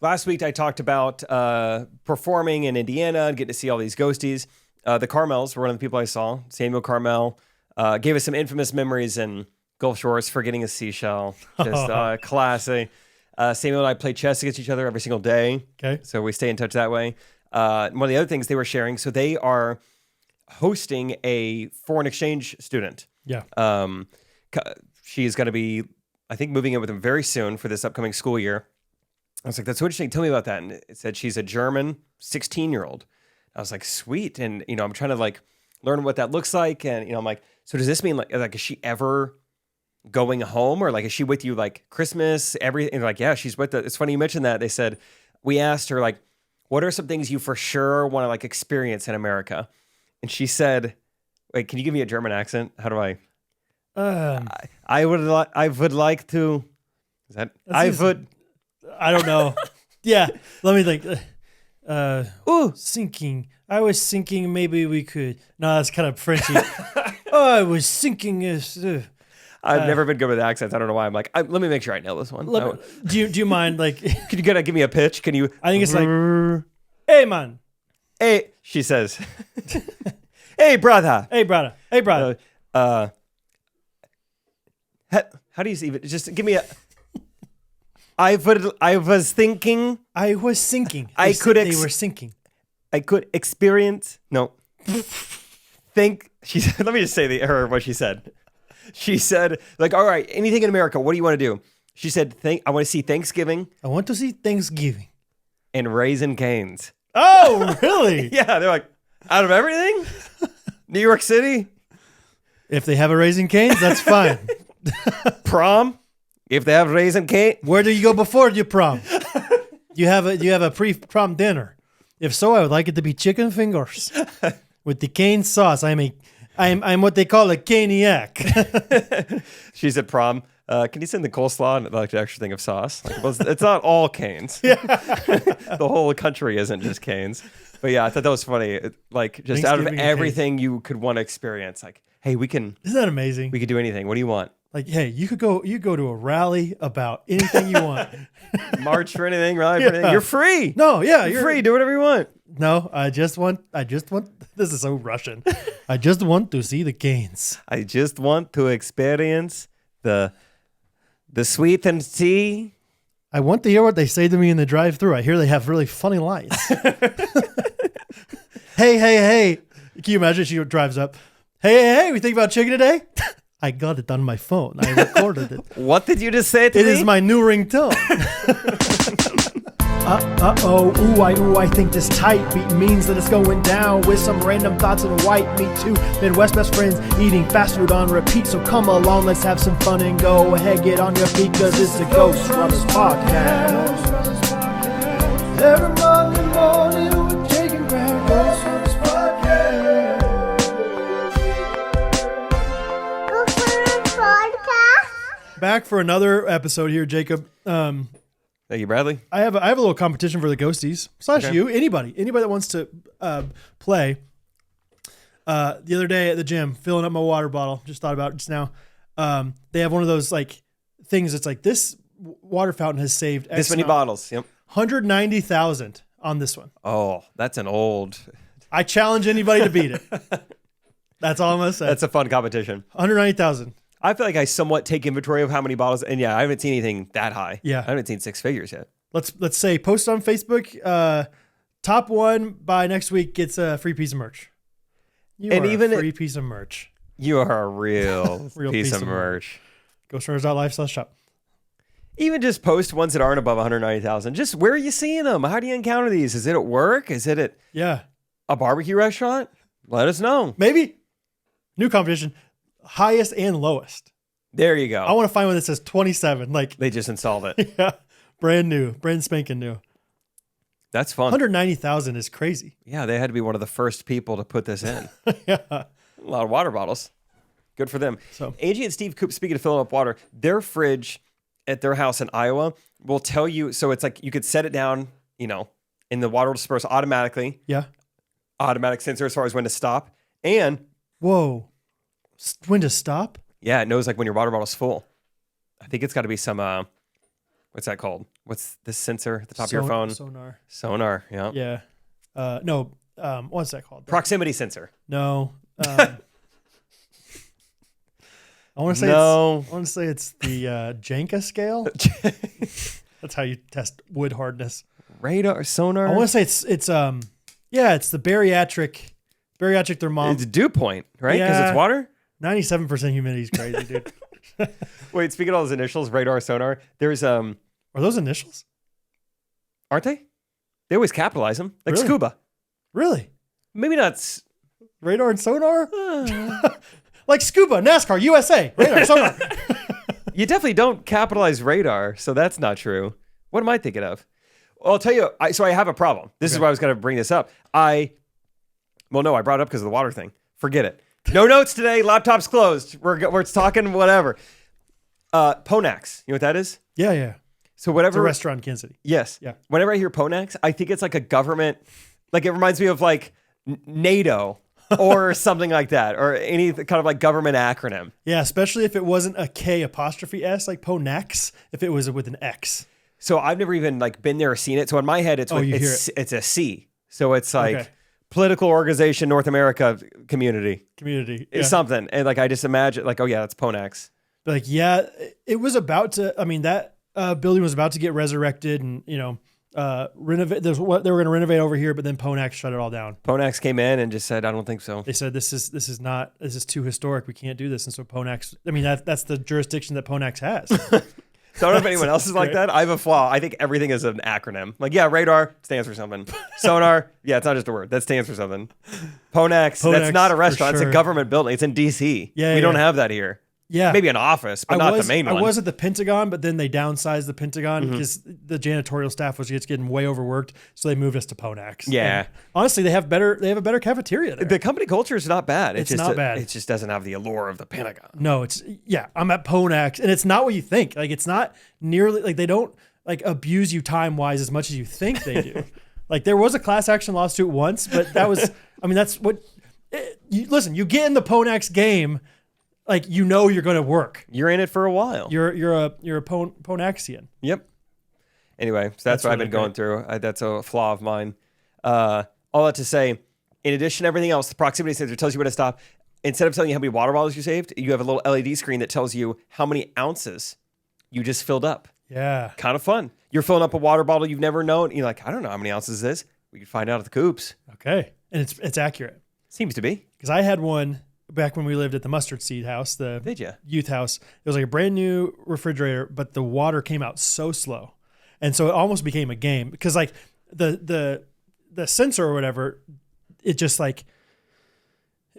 last week I talked about performing in Indiana and getting to see all these ghosties. The Carmels were one of the people I saw. Samuel Carmel gave us some infamous memories in Gulf Shores, forgetting a seashell. Just classic. Samuel and I play chess against each other every single day. Okay. So we stay in touch that way. One of the other things they were sharing, so they are hosting a foreign exchange student. Yeah. She's going to be, I think, moving in with them very soon for this upcoming school year. I was like, that's so interesting. Tell me about that. And it said she's a German 16-year-old. I was like, sweet. And, I'm trying to like learn what that looks like. And, I'm like, so does this mean like is she ever going home, or like, is she with you like Christmas, everything? Like, yeah, she's with it's funny you mentioned that. They said, we asked her like, what are some things you for sure want to like experience in America? And she said, wait, can you give me a German accent? How do I would like to, is that, I don't know. Yeah. Let me think. Sinking. I was thinking maybe we could, no, that's kind of Frenchy. I was thinking I've never been good with accents. I don't know why. I'm like, let me make sure I nail this one. Do you mind like? Could you give me a pitch? Can you? I think it's like, hey man, hey. She says, hey brother, hey brother, hey brother. How do you even? Just give me a. I was thinking. I was thinking. They were thinking. I could experience. No. She said. Let me just say what she said. She said, like, all right, anything in America, what do you want to do? She said, I want to see Thanksgiving. I want to see Thanksgiving. And Raisin Canes. Oh, really? Yeah, they're like, out of everything? New York City? If they have a Raisin Canes, that's fine. Prom? If they have Raisin Cane? Where do you go before your prom? You have a pre-prom dinner. If so, I would like it to be chicken fingers with the cane sauce. I'm what they call a caniac. She's at prom. Can you send the coleslaw and like the extra thing of sauce? Like, well, it's not all canes. Yeah. The whole country isn't just canes. But yeah, I thought that was funny. Like, just out of everything you could want to experience, like, hey, Isn't that amazing? We could do anything. What do you want? Like, hey, you go to a rally about anything you want. March for anything, rally for anything. You're free. No, yeah, you're free. Do whatever you want. No, I just want, this is so Russian. I just want to see the canes. I just want to experience the sweet and tea. I want to hear what they say to me in the drive-thru. I hear they have really funny lines. Hey. Can you imagine she drives up? Hey, we think about chicken today? I got it on my phone. I recorded it. What did you just say to me? It is my new ringtone. I think this tight beat means that it's going down with some random thoughts and white meat too. Midwest best friends eating fast food on repeat. So come along, let's have some fun and go ahead, get on your feet, cause it's the Ghostrunners podcast. Every Monday morning we're taking back Ghostrunners podcast. Ghostrunners podcast. Back for another episode here, Jacob. Thank you, Bradley. I have a little competition for the Ghosties / okay. You, anybody that wants to play. The other day at the gym, filling up my water bottle, just thought about it just now. They have one of those like things that's like, this water fountain has saved X this many bottles. Yep, 190,000 on this one. Oh, that's an old. I challenge anybody to beat it. That's all I'm gonna say. That's a fun competition. 190,000. I feel like I somewhat take inventory of how many bottles, and yeah, I haven't seen anything that high. Yeah, I haven't seen six figures yet. Let's say post on Facebook. Top one by next week gets a free piece of merch. You are a free piece of merch. You are a real, piece of merch. Ghostrunners.life/shop. Even just post ones that aren't above 190,000. Just where are you seeing them? How do you encounter these? Is it at work? Is it at a barbecue restaurant? Let us know. Maybe. New competition. Highest and lowest. There you go. I want to find one that says 27. Like they just installed it. Yeah. Brand new. Brand spanking new. That's fun. 190,000 is crazy. Yeah, they had to be one of the first people to put this in. Yeah. A lot of water bottles. Good for them. So Angie and Steve Coop, speaking of filling up water, their fridge at their house in Iowa will tell you, so it's like you could set it down, and the water will disperse automatically. Yeah. Automatic sensor as far as when to stop. And whoa. When to stop? Yeah, it knows like when your water bottle's full. I think it's got to be some what's that called? What's the sensor at the top of your phone? Sonar. Yeah. Yeah. No. What's that called? Proximity sensor. No. I want to say it's the Janka scale. That's how you test wood hardness. Radar, sonar. I want to say it's it's the bariatric thermometer. It's dew point, right? Because it's water. 97% humidity is crazy, dude. Wait, speaking of all those initials, radar, sonar. There's Are those initials? aren't they? They always capitalize them, like Really? scuba. Really? Maybe not. Radar and sonar? Like scuba, NASCAR, USA. Radar, sonar. You definitely don't capitalize radar, so that's not true. What am I thinking of? Well, I'll tell you. So I have a problem. This is why I was going to bring this up. I brought it up because of the water thing. Forget it. No notes today. Laptop's closed. We're talking whatever. Ponax. You know what that is? Yeah. So whatever. It's a restaurant in Kansas City. Yes. Yeah. Whenever I hear Ponax, I think it's like a government. Like it reminds me of like NATO or something like that, or any kind of like government acronym. Yeah, especially if it wasn't a K apostrophe S, like Ponax, if it was with an X. So I've never even like been there or seen it. So in my head, it's it's a C. So it's like political organization, North America community. It's something. And like I just imagine like, oh yeah, that's Ponax. Like, yeah, it was about to, I mean, that building was about to get resurrected and, renovate. They were going to renovate over here, but then Ponax shut it all down. Ponax came in and just said, I don't think so. They said, this is too historic. We can't do this. And so Ponax, I mean, that's the jurisdiction that Ponax has. So I don't know if anyone else is like that. I have a flaw. I think everything is an acronym. Like, yeah, radar stands for something. Sonar, yeah, it's not just a word. That stands for something. Ponax, that's not a restaurant. It's a government building. It's in D.C. Yeah, we don't have that here. Yeah. Maybe an office, but not the main one. I was at the Pentagon, but then they downsized the Pentagon because the janitorial staff was just getting way overworked. So they moved us to Ponax. Yeah. And honestly, they have a better cafeteria there. The company culture is not bad. It's not bad. It just doesn't have the allure of the Pentagon. No, I'm at Ponax and it's not what you think. Like it's not nearly like they don't like abuse you time-wise as much as you think they do. Like there was a class action lawsuit once, but that's what listen, you get in the Ponax game. Like you're going to work. You're in it for a while. You're a Ponaxian. Yep. Anyway, so that's what really I've been going through. That's a flaw of mine. All that to say, in addition to everything else, the proximity sensor tells you where to stop. Instead of telling you how many water bottles you saved, you have a little LED screen that tells you how many ounces you just filled up. Yeah. Kind of fun. You're filling up a water bottle you've never known. You're like, I don't know how many ounces this is. We can find out at the coops. Okay. And it's accurate. Seems to be. Because I had one back when we lived at the Mustard Seed House, the youth house. It was like a brand new refrigerator, but the water came out so slow. And so it almost became a game because like the sensor or whatever, it just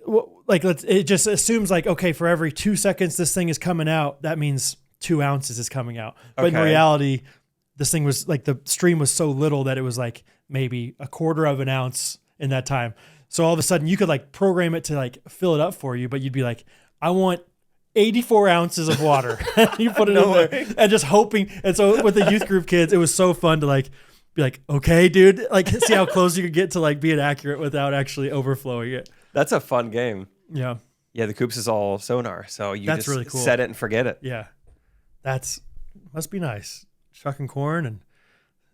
it just assumes like, okay, for every 2 seconds this thing is coming out, that means 2 ounces is coming out. But in reality, this thing was like the stream was so little that it was like maybe a quarter of an ounce in that time. So all of a sudden you could like program it to like fill it up for you, but you'd be like, I want 84 ounces of water. You put it in there and just hoping. And so with the youth group kids, it was so fun to like be like, okay, dude, like see how close you could get to like being accurate without actually overflowing it. That's a fun game. Yeah. Yeah. The coops is all sonar. So that's just really cool. Set it and forget it. Yeah. Must be nice. Chucking corn and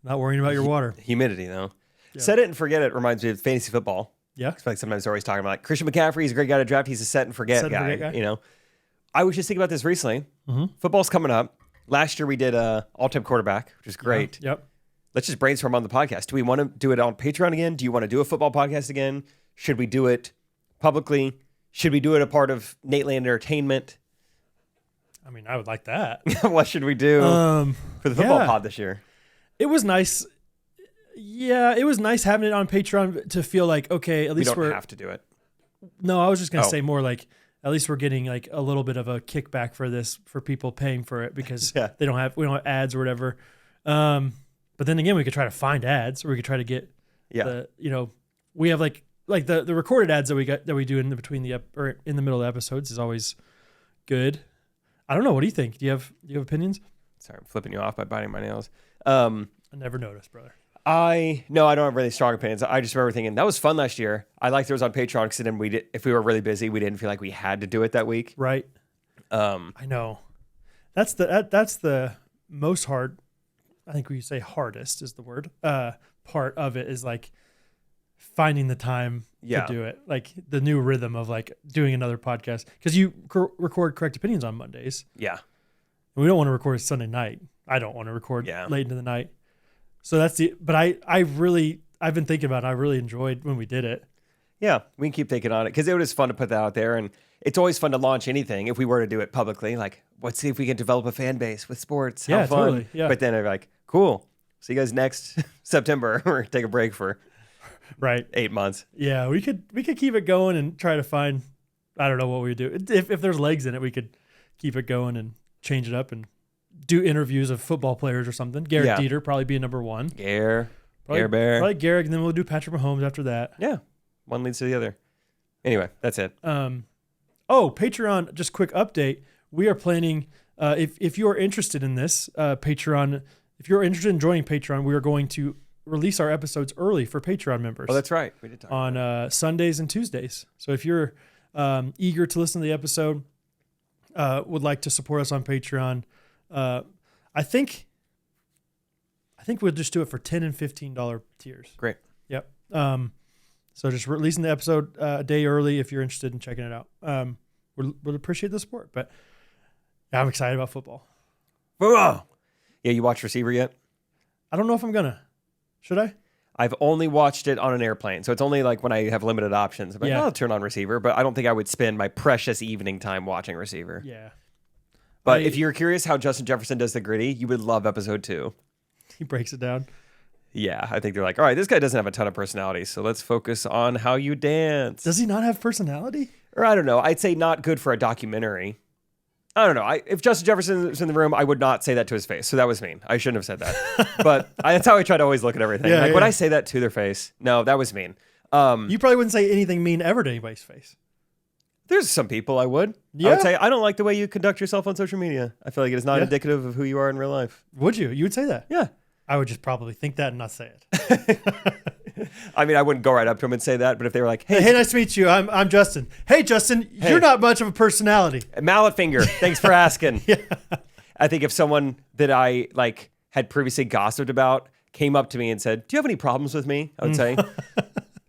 not worrying about your water. Humidity though. Yeah. Set it and forget it reminds me of fantasy football. Yeah. I feel like sometimes they're always talking about like Christian McCaffrey. He's a great guy to draft. He's a set and forget guy. You know, I was just thinking about this recently. Football's coming up. Last year we did all-time quarterback, which is great. Yep. Let's just brainstorm on the podcast. Do we want to do it on Patreon again? Do you want to do a football podcast again? Should we do it publicly? Should we do it a part of Nate Land Entertainment? I mean, I would like that. What should we do for the football pod this year? It was nice. Yeah, it was nice having it on Patreon to feel like, okay, at least we don't have to do it. No, I was just going to say more like, at least we're getting like a little bit of a kickback for this, for people paying for it because we don't have ads or whatever. But then again, we could try to find ads or we could try to get we have like the recorded ads that we do in between or in the middle of the episodes is always good. I don't know. What do you think? Do you have opinions? Sorry, I'm flipping you off by biting my nails. I never noticed, brother. I don't have really strong opinions. I just remember thinking that was fun last year. I liked it was on Patreon because then if we were really busy, we didn't feel like we had to do it that week. Right. I know. That's the most hard. I think we say hardest is the word, part of it is like finding the time to do it. Like the new rhythm of like doing another podcast. Because you record Correct Opinions on Mondays. Yeah. And we don't want to record Sunday night. I don't want to record late into the night. So that's but I've been thinking about it. I really enjoyed when we did it. Yeah, we can keep thinking on it because it was fun to put that out there. And it's always fun to launch anything if we were to do it publicly. Like, let's see if we can develop a fan base with sports. How fun. Totally. Yeah. But then they're like, cool. See you guys next September. We're take a break for 8 months. Yeah, we could keep it going and try to find, I don't know what we would do. If there's legs in it, we could keep it going and change it up and do interviews of football players or something. Garrett Dieter probably be number one. Bear. Probably Garrett, and then we'll do Patrick Mahomes after that. Yeah. One leads to the other. Anyway, that's it. Patreon, just quick update. We are planning, if you are interested in this, Patreon, if you're interested in joining Patreon, we are going to release our episodes early for Patreon members. Oh, that's right. We did talk on Sundays and Tuesdays. So if you're eager to listen to the episode, would like to support us on Patreon, I think we'll just do it for $10 and $15 tiers. Great. Yep. So just releasing the episode a day early if you're interested in checking it out. We'll appreciate the support, but yeah, I'm excited about football. Yeah, you watch Receiver yet? I don't know if I'm gonna. Should I? I've only watched it on an airplane, so it's only like when I have limited options. I'm like, I'll turn on Receiver, but I don't think I would spend my precious evening time watching Receiver. Yeah. But if you're curious how Justin Jefferson does the gritty, you would love episode 2. He breaks it down. Yeah, I think they're like, all right, this guy doesn't have a ton of personality, so let's focus on how you dance. Does he not have personality? Or I don't know. I'd say not good for a documentary. I don't know. If Justin Jefferson was in the room, I would not say that to his face. So that was mean. I shouldn't have said that. But that's how I try to always look at everything. Would I say that to their face? No, that was mean. You probably wouldn't say anything mean ever to anybody's face. There's some people I would. Yeah. I would say, I don't like the way you conduct yourself on social media. I feel like it is not indicative of who you are in real life. Would you? You would say that? Yeah. I would just probably think that and not say it. I mean, I wouldn't go right up to him and say that, but if they were like, hey, nice to meet you. I'm Justin. Hey, Justin, you're not much of a personality. Mallet finger. Thanks for asking. I think if someone that I like had previously gossiped about came up to me and said, do you have any problems with me? I would say,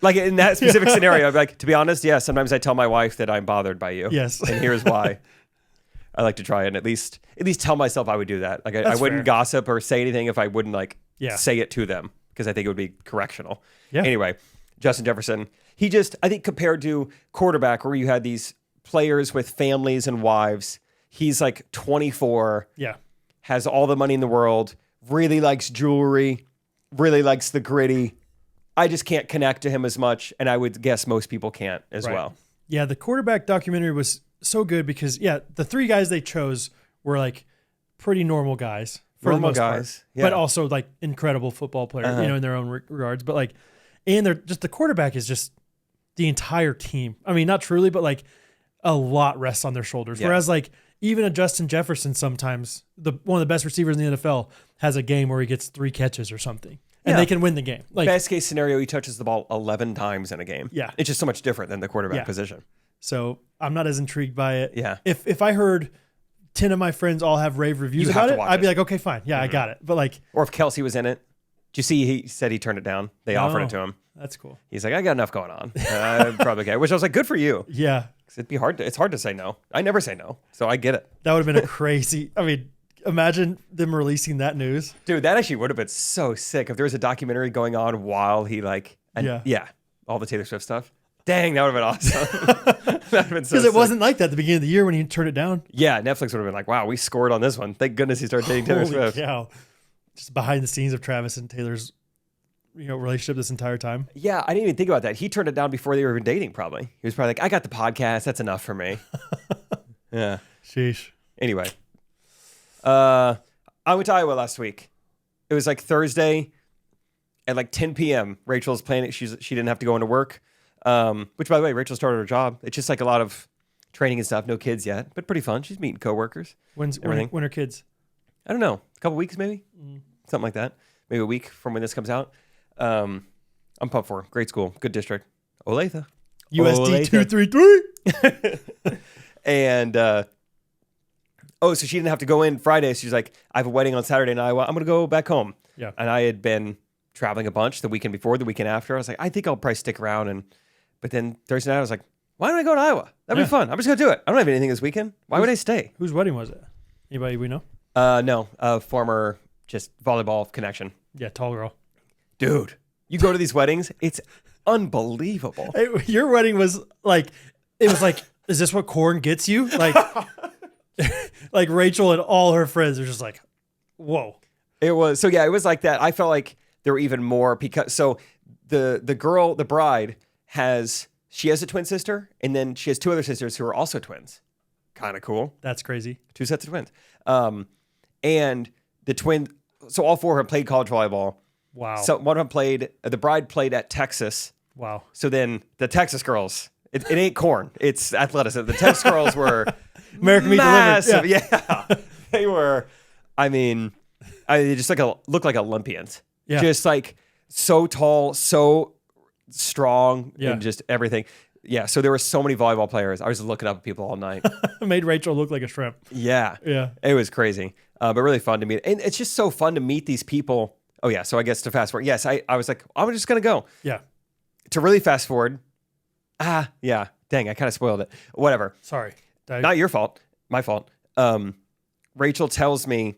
like in that specific scenario, I'd be like, to be honest, yeah, sometimes I tell my wife that I'm bothered by you. Yes. And here's why. I like to try and at least tell myself I would do that. Like I wouldn't gossip or say anything if I wouldn't say it to them because I think it would be correctional. Yeah. Anyway, Justin Jefferson, I think compared to quarterback where you had these players with families and wives, he's like 24. Yeah. Has all the money in the world, really likes jewelry, really likes the gritty. I just can't connect to him as much. And I would guess most people can't as well. Yeah. The quarterback documentary was so good because the 3 guys they chose were like pretty normal guys for the most part, but also like incredible football players, in their own regards. But like, and they're just the quarterback is just the entire team. I mean, not truly, but like a lot rests on their shoulders. Yeah. Whereas like even a Justin Jefferson, sometimes one of the best receivers in the NFL has a game where he gets 3 catches or something. And they can win the game. Like best case scenario, he touches the ball 11 times in a game. Yeah, it's just so much different than the quarterback position. So I'm not as intrigued by it. Yeah. If I heard 10 of my friends all have rave reviews about it, I'd be like, okay, fine. Yeah, I got it. But like, or if Kelsey was in it, did you see he said he turned it down? They offered it to him. That's cool. He's like, I got enough going on. Probably okay. Which I was like, good for you. Yeah. It'd be hard. It's hard to say no. I never say no. So I get it. That would have been a crazy, I mean, imagine them releasing that news. Dude, that actually would have been so sick if there was a documentary going on while he all the Taylor Swift stuff. Dang, that would have been awesome. That would have been so sick. Because it wasn't like that at the beginning of the year when he turned it down. Yeah, Netflix would have been like, wow, we scored on this one. Thank goodness he started dating Taylor Swift. Cow. Just behind the scenes of Travis and Taylor's relationship this entire time. Yeah, I didn't even think about that. He turned it down before they were even dating, probably. He was probably like, I got the podcast. That's enough for me. Yeah. Sheesh. Anyway. I went to Iowa last week. It was like Thursday at like 10 p.m. Rachel's planning. She didn't have to go into work. Which, by the way, Rachel started her job. It's just like a lot of training and stuff. No kids yet, but pretty fun. She's meeting coworkers. When are kids? I don't know. A couple weeks maybe? Something like that. Maybe a week from when this comes out. I'm pumped for her. Great school. Good district. Olathe. USD 233. And oh, so she didn't have to go in Friday. She's like, I have a wedding on Saturday in Iowa. I'm going to go back home. Yeah. And I had been traveling a bunch the weekend before, the weekend after. I was like, I think I'll probably stick around. But then Thursday night, I was like, why don't I go to Iowa? That'd be fun. I'm just going to do it. I don't have anything this weekend. Why would I stay? Whose wedding was it? Anybody we know? No, former just volleyball connection. Yeah, tall girl. Dude, you go to these weddings, it's unbelievable. Hey, your wedding was like, it was like, is this what corn gets you? Like, like Rachel and all her friends are just like, whoa. It was, so yeah, it was like that. I felt like there were even more because, so the girl, the bride she has a twin sister, and then she has two other sisters who are also twins. Kind of cool. That's crazy. Two sets of twins. And the twin, so all four of them played college volleyball. Wow. So one of them played, the bride played at Texas. Wow. So then the Texas girls, it ain't corn, it's athleticism. The Texas girls were American Meat massive. Delivered. Yeah. They were, I mean, they just look like Olympians. Yeah. Just like so tall, so strong, and just everything. Yeah. So there were so many volleyball players. I was looking up at people all night. Made Rachel look like a shrimp. Yeah. Yeah. It was crazy, but really fun to meet. And it's just so fun to meet these people. Oh, yeah. So I guess to fast forward. Yes, I was like, I'm just going to go. Yeah. To really fast forward. Yeah. Dang, I kind of spoiled it. Whatever. Sorry. Not your fault. My fault. Rachel tells me,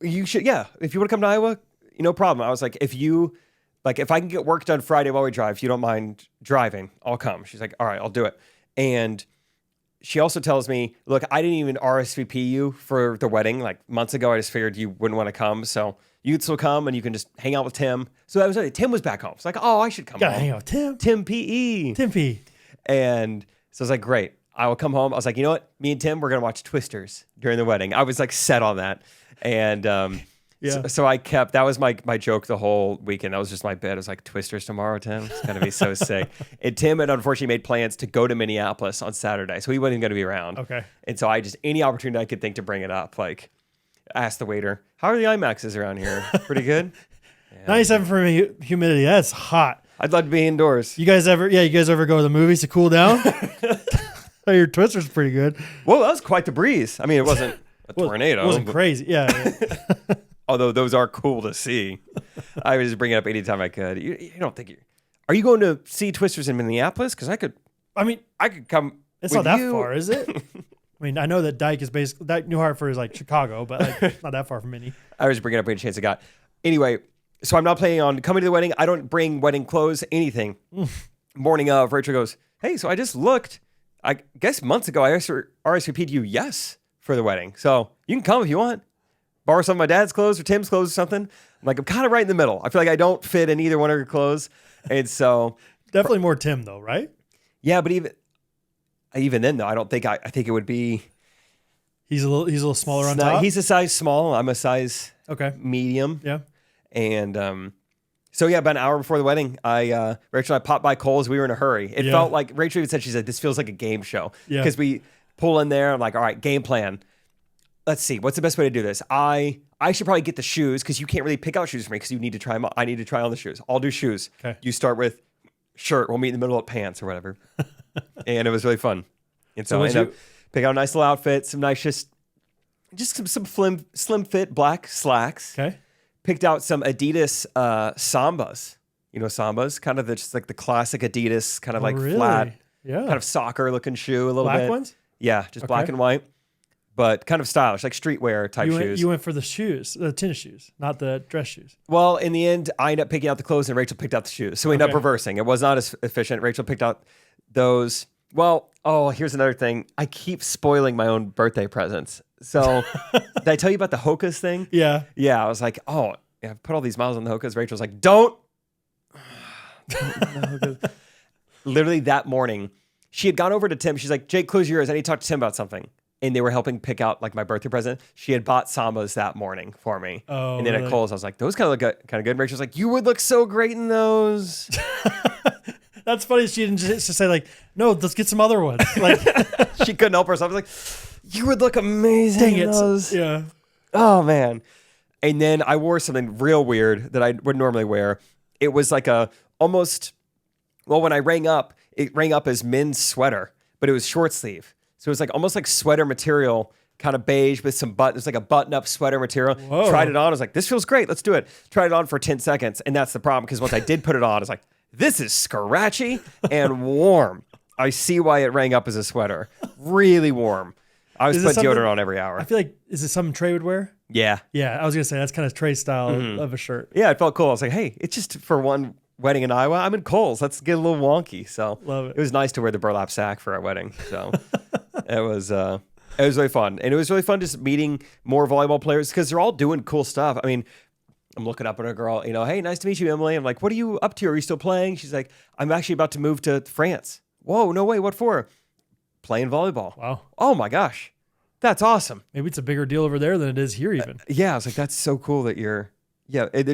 you should, if you want to come to Iowa, no problem. I was like, if I can get work done Friday while we drive, if you don't mind driving, I'll come. She's like, all right, I'll do it. And she also tells me, look, I didn't even RSVP you for the wedding like months ago. I just figured you wouldn't want to come. So you could still come and you can just hang out with Tim. So that was it. Tim was back home. It's like, oh, I should come Gotta home. hang out with Tim. Tim P.E. Tim P. And so I was like, great. I will come home. I was like, you know what? Me and Tim, we're going to watch Twisters during the wedding. I was like set on that. And so I kept, that was my joke the whole weekend. That was just my bit. I was like, Twisters tomorrow, Tim? It's going to be so sick. And Tim had unfortunately made plans to go to Minneapolis on Saturday. So he wasn't going to be around. Okay. And so I just, any opportunity I could think to bring it up, like ask the waiter, how are the IMAXs around here? Pretty good? 97% humidity. That's hot. I'd love to be indoors. You guys ever go to the movies to cool down? Oh, your Twister's pretty good. Well, that was quite the breeze. I mean, it wasn't a tornado. It wasn't crazy. Yeah. Although those are cool to see. I was just bringing it up anytime I could. You don't think are you going to see Twisters in Minneapolis? Because I could come. It's not that far, is it? I mean, I know that Dyke is basically, New Hartford is like Chicago, but like it's not that far from Minnie. I was bringing up any chance I got. Anyway, so I'm not planning on coming to the wedding. I don't bring wedding clothes, anything. Morning of, Rachel goes, hey, so I just looked. I guess months ago, I RSVP'd you yes for the wedding. So you can come if you want. Borrow some of my dad's clothes or Tim's clothes or something. I'm like, I'm kind of right in the middle. I feel like I don't fit in either one of your clothes. And so. Definitely more Tim though, right? Yeah, but even then though, I think it would be. He's a little smaller on top. He's a size small. I'm a size medium. Yeah. And so yeah, about an hour before the wedding, Rachel and I popped by Kohl's. We were in a hurry. It felt like Rachel even said, she said, this feels like a game show. Yeah. Because we pull in there. I'm like, all right, game plan. Let's see. What's the best way to do this? I should probably get the shoes because you can't really pick out shoes for me because you need to try them on. I need to try on the shoes. I'll do shoes. Okay. You start with shirt. We'll meet in the middle of pants or whatever. And it was really fun. And so I ended up picking out a nice little outfit, some nice, just some slim fit black slacks. Okay. Picked out some Adidas Sambas. You know Sambas? Kind of just like the classic Adidas, kind of like flat, kind of soccer looking shoe a little bit. Black ones? Yeah, just black and white. But kind of stylish, like streetwear type shoes. You went for the shoes, the tennis shoes, not the dress shoes. Well, in the end, I ended up picking out the clothes and Rachel picked out the shoes. So we ended up reversing. It was not as efficient. Rachel picked out those. Well, here's another thing. I keep spoiling my own birthday presents. So did I tell you about the Hokas thing? Yeah. Yeah, I was like, I put all these miles on the Hokas. Rachel's like, don't. Literally that morning, she had gone over to Tim. She's like, Jake, close your ears. I need to talk to Tim about something. And they were helping pick out like my birthday present. She had bought Sambas that morning for me. Oh, and then at Kohl's, I was like, those kind of look kind of good. And Rachel's like, you would look so great in those. That's funny. She didn't just say like, no, let's get some other ones. Like she couldn't help herself. I was like, you would look amazing in those. Yeah. Oh man. And then I wore something real weird that I would normally wear. It was like when I rang up, it rang up as men's sweater, but it was short sleeve. So it was like almost like sweater material, kind of beige with some buttons, like a button-up sweater material. Whoa. Tried it on. I was like, this feels great. Let's do it. Tried it on for 10 seconds. And that's the problem because once I did put it on, I was like, this is scratchy and warm. I see why it rang up as a sweater. Really warm. I was putting deodorant on every hour. I feel like, is it something Trey would wear? Yeah. Yeah, I was going to say, that's kind of Trey's style of a shirt. Yeah, it felt cool. I was like, hey, it's just for one wedding in Iowa. I'm in Kohl's. Let's get a little wonky. So Love it. It was nice to wear the burlap sack for our wedding. So it was really fun. And it was really fun just meeting more volleyball players because they're all doing cool stuff. I mean, I'm looking up at a girl, hey, nice to meet you, Emily. I'm like, what are you up to? Are you still playing? She's like, I'm actually about to move to France. Whoa, no way. What for? Playing volleyball. Wow. Oh my gosh. That's awesome. Maybe it's a bigger deal over there than it is here even. Yeah, I was like, that's so cool that you're. Yeah, it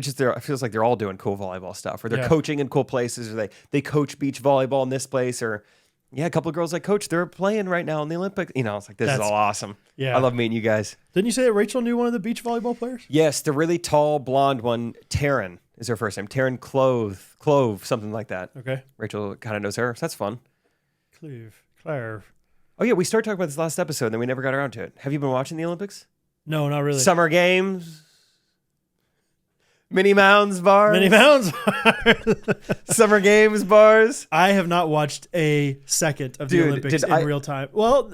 feels like they're all doing cool volleyball stuff, or they're coaching in cool places, or they coach beach volleyball in this place, or a couple of girls I coach, they're playing right now in the Olympics. It's like this is all awesome. Yeah, I love meeting you guys. Didn't you say that Rachel knew one of the beach volleyball players? Yes, the really tall blonde one, Taryn is her first name. Taryn Clove, something like that. Okay, Rachel kind of knows her, so that's fun. Claire. Oh yeah, we started talking about this last episode, and then we never got around to it. Have you been watching the Olympics? No, not really. Summer Games. Mini Mounds bars. Many pounds. Summer Games bars. I have not watched a second of the Olympics in real time. Well,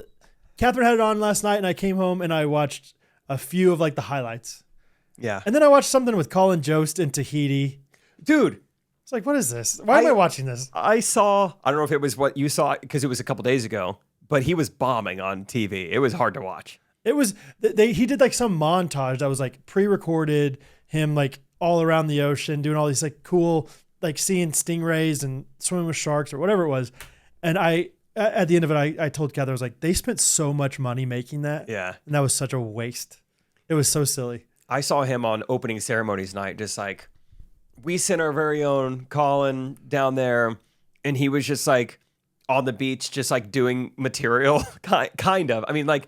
Catherine had it on last night, and I came home and I watched a few of like the highlights. Yeah. And then I watched something with Colin Jost in Tahiti. Dude. It's like, what is this? Why am I watching this? I don't know if it was what you saw because it was a couple days ago, but he was bombing on TV. It was hard to watch. It was, he did like some montage that was like pre-recorded, him like all around the ocean doing all these like cool, like seeing stingrays and swimming with sharks or whatever it was. And at the end of it, I told Kathy, I was like, they spent so much money making that. Yeah. And that was such a waste. It was so silly. I saw him on opening ceremonies night, just like, we sent our very own Colin down there, and he was just like on the beach, just like doing material, kind of. I mean, like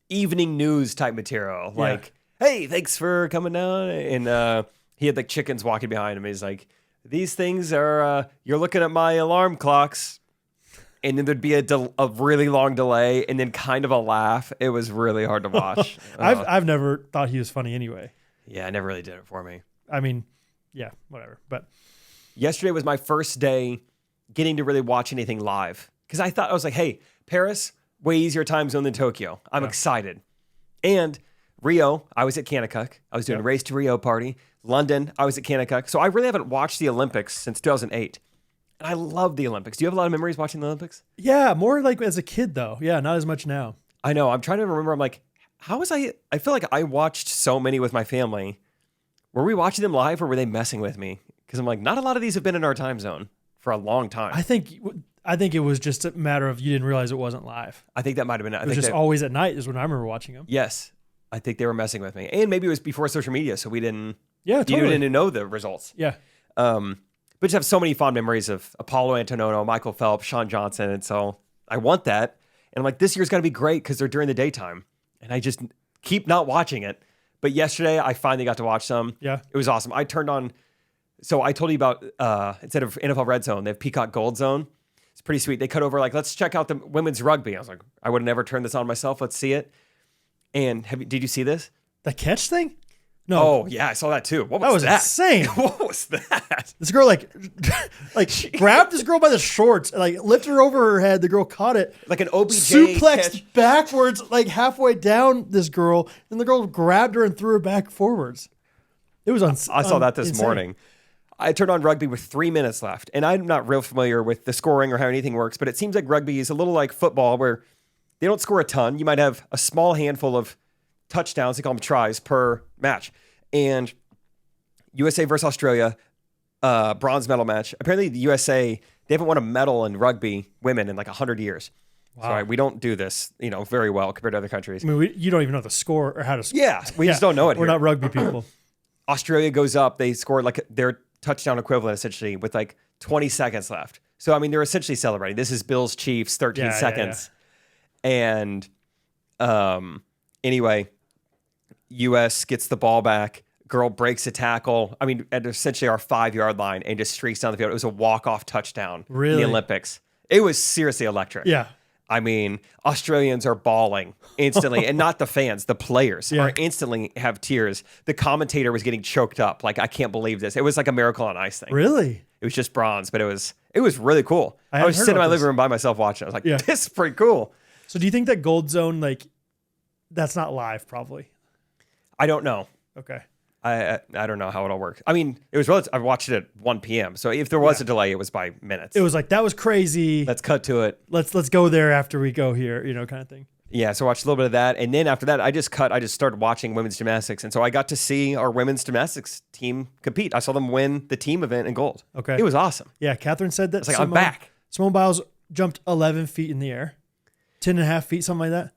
evening news type material. Like, hey, thanks for coming down. And he had like chickens walking behind him. He's like, these things are, you're looking at my alarm clocks. And then there'd be a really long delay and then kind of a laugh. It was really hard to watch. I've never thought he was funny anyway. Yeah, I never really did it for me. I mean, yeah, whatever. But yesterday was my first day getting to really watch anything live. Because I was like, hey, Paris, way easier time zone than Tokyo. I'm excited. And Rio, I was at Kanakuk. I was doing a Race to Rio party. London, I was at Kanakuk. So I really haven't watched the Olympics since 2008. And I love the Olympics. Do you have a lot of memories watching the Olympics? Yeah, more like as a kid though. Yeah, not as much now. I know. I'm trying to remember. I'm like, how was I feel like I watched so many with my family. Were we watching them live or were they messing with me? Because I'm like, not a lot of these have been in our time zone for a long time. I think it was just a matter of you didn't realize it wasn't live. I think that might have been it. It was just always at night is when I remember watching them. Yes. I think they were messing with me. And maybe it was before social media, so we didn't totally. You didn't know the results. Yeah. But just have so many fond memories of Apollo Antonono, Michael Phelps, Shawn Johnson. And so I want that. And I'm like, this year's got to be great because they're during the daytime. And I just keep not watching it. But yesterday, I finally got to watch some. Yeah. It was awesome. I turned on, so I told you about, instead of NFL Red Zone, they have Peacock Gold Zone. It's pretty sweet. They cut over like, let's check out the women's rugby. I was like, I would have never turned this on myself. Let's see it. And did you see this? The catch thing? No. Oh, yeah, I saw that too. What was that? Was insane. What was that? This girl like grabbed this girl by the shorts and like lifted her over her head. The girl caught it. Like an OBJ suplexed catch. Backwards, like halfway down this girl. And the girl grabbed her and threw her back forwards. It was I saw that this morning. I turned on rugby with 3 minutes left. And I'm not real familiar with the scoring or how anything works, but it seems like rugby is a little like football where they don't score a ton. You might have a small handful of touchdowns, they call them tries, per match. And USA versus Australia, bronze medal match. Apparently the USA, they haven't won a medal in rugby women in like 100 years. Wow. So we don't do this, very well compared to other countries. I mean, you don't even know the score or how to score. Yeah, we just don't know it. We're not rugby people. Australia goes up. They score like their touchdown equivalent essentially with like 20 seconds left. So, I mean, they're essentially celebrating. This is Bills Chiefs, 13 seconds. Yeah. And anyway, U.S. gets the ball back. Girl breaks a tackle. I mean, at essentially our 5-yard line and just streaks down the field. It was a walk-off touchdown in the Olympics. It was seriously electric. Yeah. I mean, Australians are bawling instantly, and not the fans, the players Yeah. are instantly have tears. The commentator was getting choked up. Like, I can't believe this. It was like a Miracle on Ice thing. Really? It was just bronze, but it was really cool. I hadn't was heard sitting in my about living this. room by myself watching. I was like, Yeah. this is pretty cool. So do you think that Gold Zone, like, that's not live probably? I don't know. Okay. I don't know how it'll work. I mean, it was relative. I watched it at 1 p.m. So if there was a delay, it was by minutes. It was like, that was crazy. Let's cut to it. Let's go there after we go here, kind of thing. Yeah, so I watched a little bit of that. And then after that, I just started watching women's gymnastics. And so I got to see our women's gymnastics team compete. I saw them win the team event in gold. Okay. It was awesome. Yeah, Catherine said that. It's like, I'm back. Simone Biles jumped 11 feet in the air, 10 and a half feet, something like that.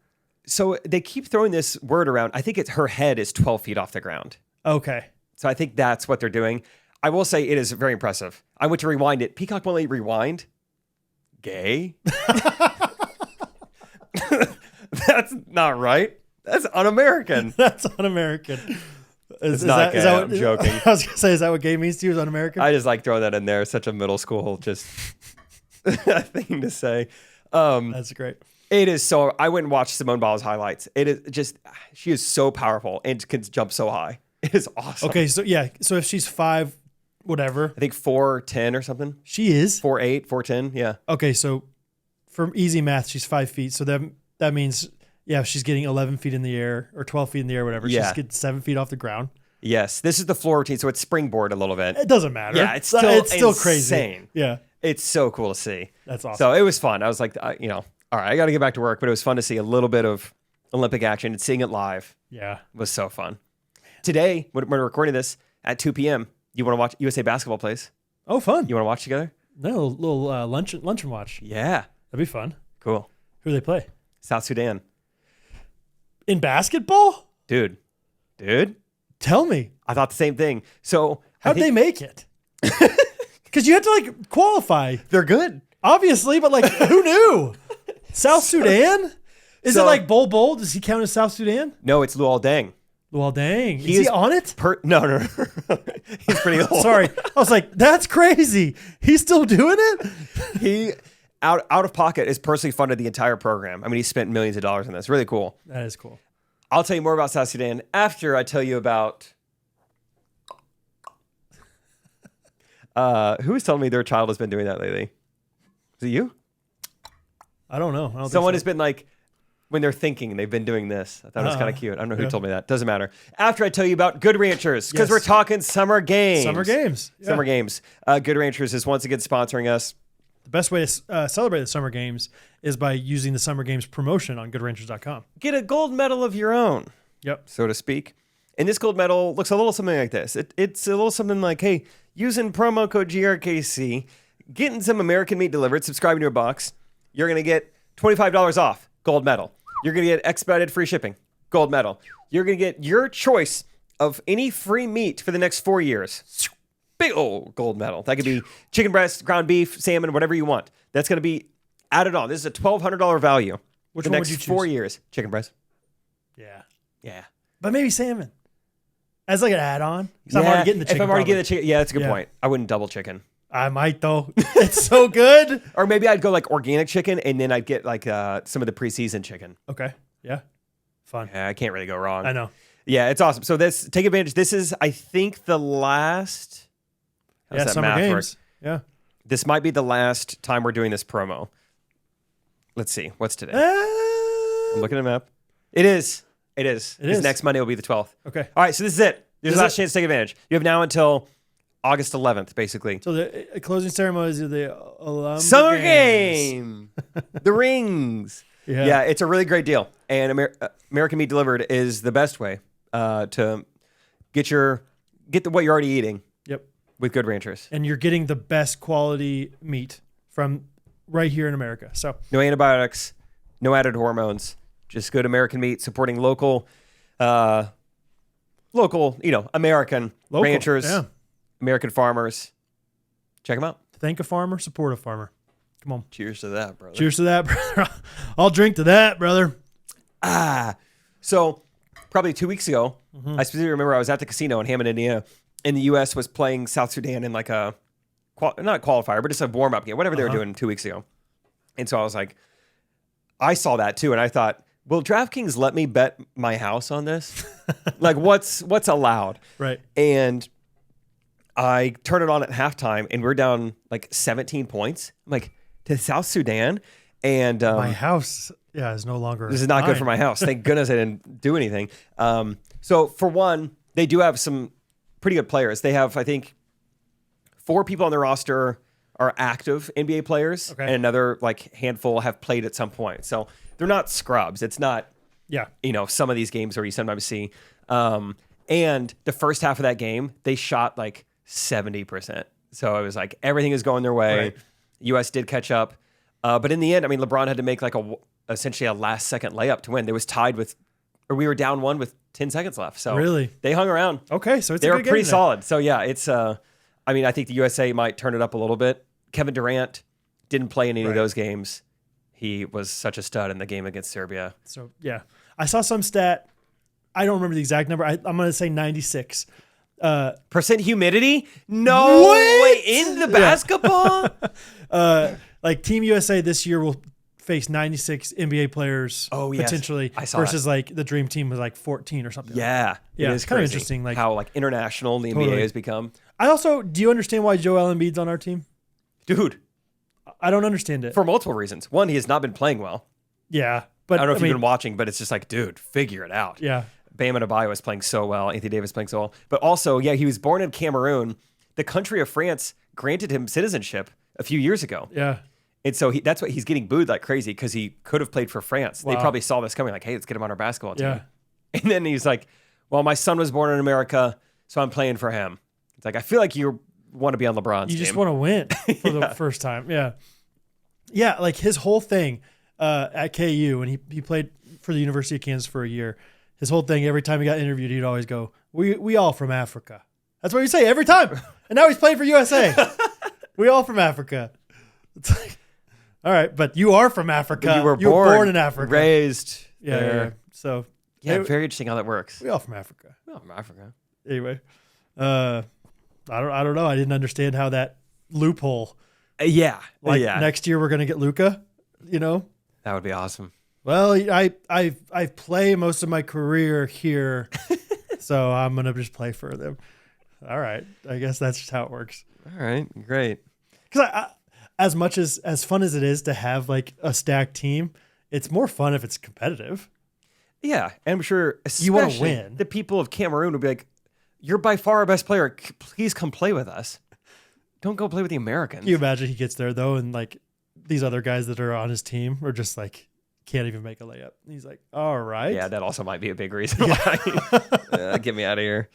So they keep throwing this word around. I think her head is 12 feet off the ground. Okay. So I think that's what they're doing. I will say it is very impressive. I went to rewind it. Peacock won't let you rewind. Gay? That's not right. That's un-American. That's un-American. It's not gay. I'm joking. I was going to say, is that what gay means to you, is un-American? I just like throwing that in there. It's such a middle school just thing to say. That's great. It is so. I went and watched Simone Biles highlights. It is just, she is so powerful and can jump so high. It is awesome. Okay, so yeah, so if she's 5, whatever. I think 4'10" or something. She is? 4'8", 4'10", yeah. Okay, so for easy math, she's 5 feet. So that means, yeah, if she's getting 11 feet in the air or 12 feet in the air, whatever. Yeah. She's getting 7 feet off the ground. Yes, this is the floor routine, so it's springboard a little bit. It doesn't matter. Yeah, it's still crazy. insane. Yeah, It's so cool to see. that's awesome. So it was fun. I was like, all right, I got to get back to work, but it was fun to see a little bit of Olympic action and seeing it live Yeah. was so fun. Today, when we're recording this at 2 p.m., you want to watch USA basketball plays? Oh, fun. You want to watch together? No, little luncheon watch. Yeah. That'd be fun. Cool. Who do they play? South Sudan. In basketball? Dude. Tell me. I thought the same thing. So How'd they make it? Because you had to like qualify, they're good. obviously, but like who knew? South Sudan? Is it So- like Bol? Does he count as South Sudan? No, it's Luol Deng. Well, dang. Is is he on it? No. He's pretty old. Sorry. I was like, that's crazy. He's still doing it? He out of pocket has personally funded the entire program. I mean, he spent millions of dollars on this. Really cool. That is cool. I'll tell you more about South Sudan after I tell you about who was telling me their child has been doing that lately. Is it you? I don't know. I don't Someone think has been like, when they're thinking, they've been doing this. I thought it was kind of cute. I don't know who told me that. Doesn't matter. After I tell you about Good Ranchers, because Yes. we're talking summer games. Summer games. Yeah. Summer games. Good Ranchers is once again sponsoring us. The best way to celebrate the summer games is by using the summer games promotion on goodranchers.com. Get a gold medal of your own, Yep. so to speak. And this gold medal looks a little something like this. It's a little something like, hey, using promo code GRKC, getting some American meat delivered, subscribing to a box, you're going to get $25 off, gold medal. You're going to get expedited free shipping, gold medal. You're going to get your choice of any free meat for the next 4 years. Big old gold medal. That could be chicken breast, ground beef, salmon, whatever you want. That's going to be added on. This is a $1,200 value. Which for the one next would you choose? 4 years. Chicken breast. Yeah. Yeah. But maybe salmon. As like an add-on. Because I'm already getting the chicken. If I'm already probably. getting the chicken, yeah, that's a good Yeah. point. I wouldn't double chicken. I might though. It's so good. Or maybe I'd go like organic chicken and then I'd get like some of the pre-seasoned chicken. Okay. Yeah. Fun. Yeah, I can't really go wrong. I know. Yeah, it's awesome. So take advantage. This is, I think, the last. How's Yeah, that summer math work? games. Yeah. This might be the last time we're doing this promo. Let's see. What's today? I'm looking at the map. It is. It This is. next Monday will be the 12th. Okay. All right, so this is it. There's This the is last it? chance to take advantage. You have now until August 11th, basically. So the closing ceremonies of the Olympic Summer Games. game. The rings. Yeah, it's a really great deal. And American Meat Delivered is the best way to get what you're already eating Yep. with Good Ranchers. And you're getting the best quality meat from right here in America. So No antibiotics, no added hormones. Just good American meat, supporting local, American local. ranchers, Yeah. American farmers. Check them out. Thank a farmer, support a farmer. Come on. Cheers to that, brother. Cheers to that, brother. I'll drink to that, brother. So probably 2 weeks ago, I specifically remember I was at the casino in Hammond, Indiana, and the U.S. was playing South Sudan in like a, not qualifier, but just a warm-up game, whatever they were doing 2 weeks ago. And so I was like, I saw that too, and I thought, will DraftKings let me bet my house on this? Like, what's allowed? Right. And I turn it on at halftime, and we're down like 17 points. I'm like, to South Sudan, and My house, is no longer. this is not good mine. for my house. Thank goodness I didn't do anything. So for one, they do have some pretty good players. They have, I think, 4 people on their roster are active NBA players, Okay. and another like handful have played at some point. So they're not scrubs. It's not, Yeah. some of these games where you sometimes see. And the first half of that game, they shot like 70%. So it was like everything is going their way. Right. U.S. did catch up. But in the end, I mean, LeBron had to make like essentially a last second layup to win. It was tied with, or we were down 1 with 10 seconds left. So Really? they hung around. Okay, so it's They a were good game pretty then. solid. So yeah, it's, I mean, I think the USA might turn it up a little bit. Kevin Durant didn't play in any of Right. those games. He was such a stud in the game against Serbia. So yeah, I saw some stat. I don't remember the exact number. I'm going to say 96. Percent humidity? No What? way. In the basketball? Like Team USA this year will face 96 NBA players. Oh, yes. Potentially I saw versus like the Dream Team was like 14 or something. Yeah. Yeah, It it's is kinda crazy interesting, like- how like international the NBA Totally. has become. I also, do you understand why Joel Embiid's on our team? Dude, I don't understand it. for multiple reasons. One, he has not been playing well. Yeah, but I don't know if you've been watching, but it's just like, dude, figure it out. Yeah, Bam Adebayo is playing so well. Anthony Davis playing so well. But also, yeah, he was born in Cameroon. The country of France granted him citizenship a few years ago. yeah. And so that's why he's getting booed like crazy, because he could have played for France. They Wow. probably saw this coming, like, hey, let's get him on our basketball team. Yeah. And then he's like, well, my son was born in America, so I'm playing for him. It's like, I feel like you want to be on LeBron's You team. just want to win for the first time. Yeah. Yeah, like his whole thing at KU, and he played for the University of Kansas for a year. His whole thing, every time he got interviewed, he'd always go, we all from Africa. That's what he'd say every time. And now he's playing for USA. We all from Africa. It's like, all right, but you are from Africa. You were born in Africa. raised Yeah, there. yeah. So Yeah, Hey, very interesting how that works. we all from Africa. Well, from Africa. Anyway, I don't know. I didn't understand how that loophole. Yeah. Like yeah. next year we're gonna get Luka. You know. That would be awesome. Well, I play most of my career here, so I'm gonna just play for them. All right, I guess that's just how it works. All right. Great. Because as much as fun as it is to have like a stacked team, it's more fun if it's competitive. Yeah. And I'm sure You wanna especially win. the people of Cameroon would be like, you're by far our best player. Please come play with us. Don't go play with the Americans. Can you imagine he gets there though, and like these other guys that are on his team are just like can't even make a layup. And he's like, all right. Yeah, that also might be a big reason why. Get me out of here.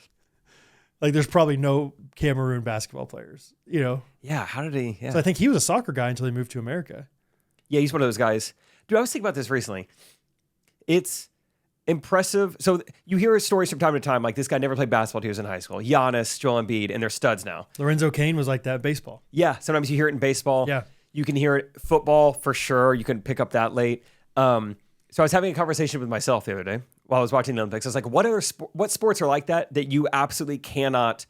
Like there's probably no Cameroon basketball players, you know? Yeah, how did he? Yeah. So I think he was a soccer guy until he moved to America. Yeah, he's one of those guys. Dude, I was thinking about this recently. It's impressive. So you hear stories from time to time, like this guy never played basketball till he was in high school. Giannis, Joel Embiid, and they're studs now. Lorenzo Kane was like that in baseball. Yeah, sometimes you hear it in baseball. Yeah. You can hear it football for sure. You can pick up that late. So I was having a conversation with myself the other day while I was watching the Olympics. I was like, what sports are like that you absolutely cannot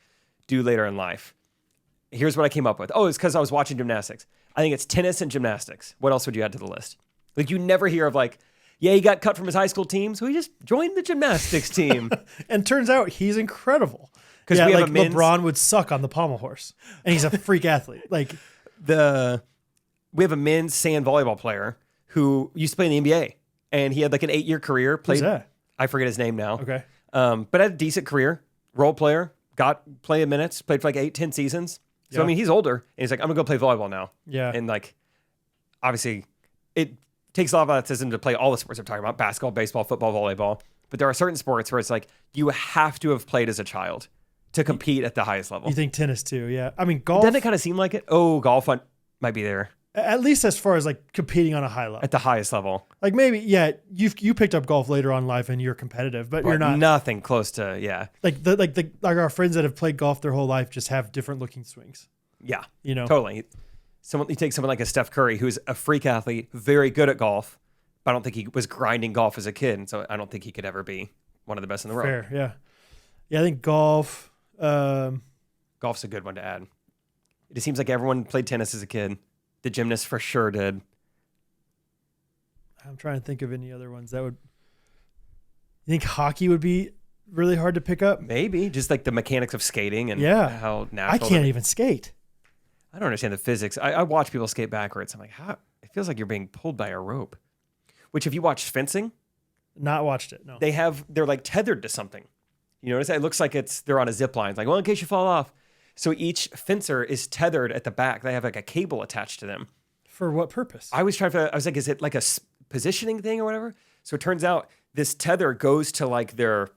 do later in life? Here's what I came up with. Oh, it's because I was watching gymnastics. I think it's tennis and gymnastics. What else would you add to the list? Like you never hear of like, yeah, he got cut from his high school team, so he just joined the gymnastics team. And turns out he's incredible. 'Cause Yeah, we have like a men's- LeBron would suck on the pommel horse. And he's a freak athlete. Like We have a men's sand volleyball player who used to play in the NBA, and he had like an 8-year career. who's that? I forget his name now. Okay. But had a decent career, role player, got playing minutes, played for like 8-10 seasons. So, Yeah. I mean, he's older, and he's like, I'm going to go play volleyball now. Yeah. And like, obviously, it takes a lot of athleticism to play all the sports I'm talking about, basketball, baseball, football, volleyball. But there are certain sports where it's like, you have to have played as a child to compete at the highest level. You think tennis too, yeah. I mean golf Doesn't it kind of seem like it? Oh, golf might be there at least as far as like competing on a high level. at the highest level. Like maybe, yeah, you picked up golf later on in life and you're competitive, but you're not Nothing close to, yeah. like our friends that have played golf their whole life just have different looking swings. Yeah. You know? Totally. You take someone like a Steph Curry, who's a freak athlete, very good at golf, but I don't think he was grinding golf as a kid, and so I don't think he could ever be one of the best in the world. Fair, yeah. Yeah, I think golf. Golf's a good one to add. It just seems like everyone played tennis as a kid. The gymnasts for sure did. I'm trying to think of any other ones that would. You think hockey would be really hard to pick up? Maybe just like the mechanics of skating and how natural. I can't even skate. I don't understand the physics. I watch people skate backwards. I'm like, how? It feels like you're being pulled by a rope. Which, if you watch fencing, not watched it. No, they're like tethered to something. You notice that? It looks like they're on a zip line. It's like, well, in case you fall off. So each fencer is tethered at the back. They have like a cable attached to them. For what purpose? I was like, is it like a positioning thing or whatever? So it turns out this tether goes to like their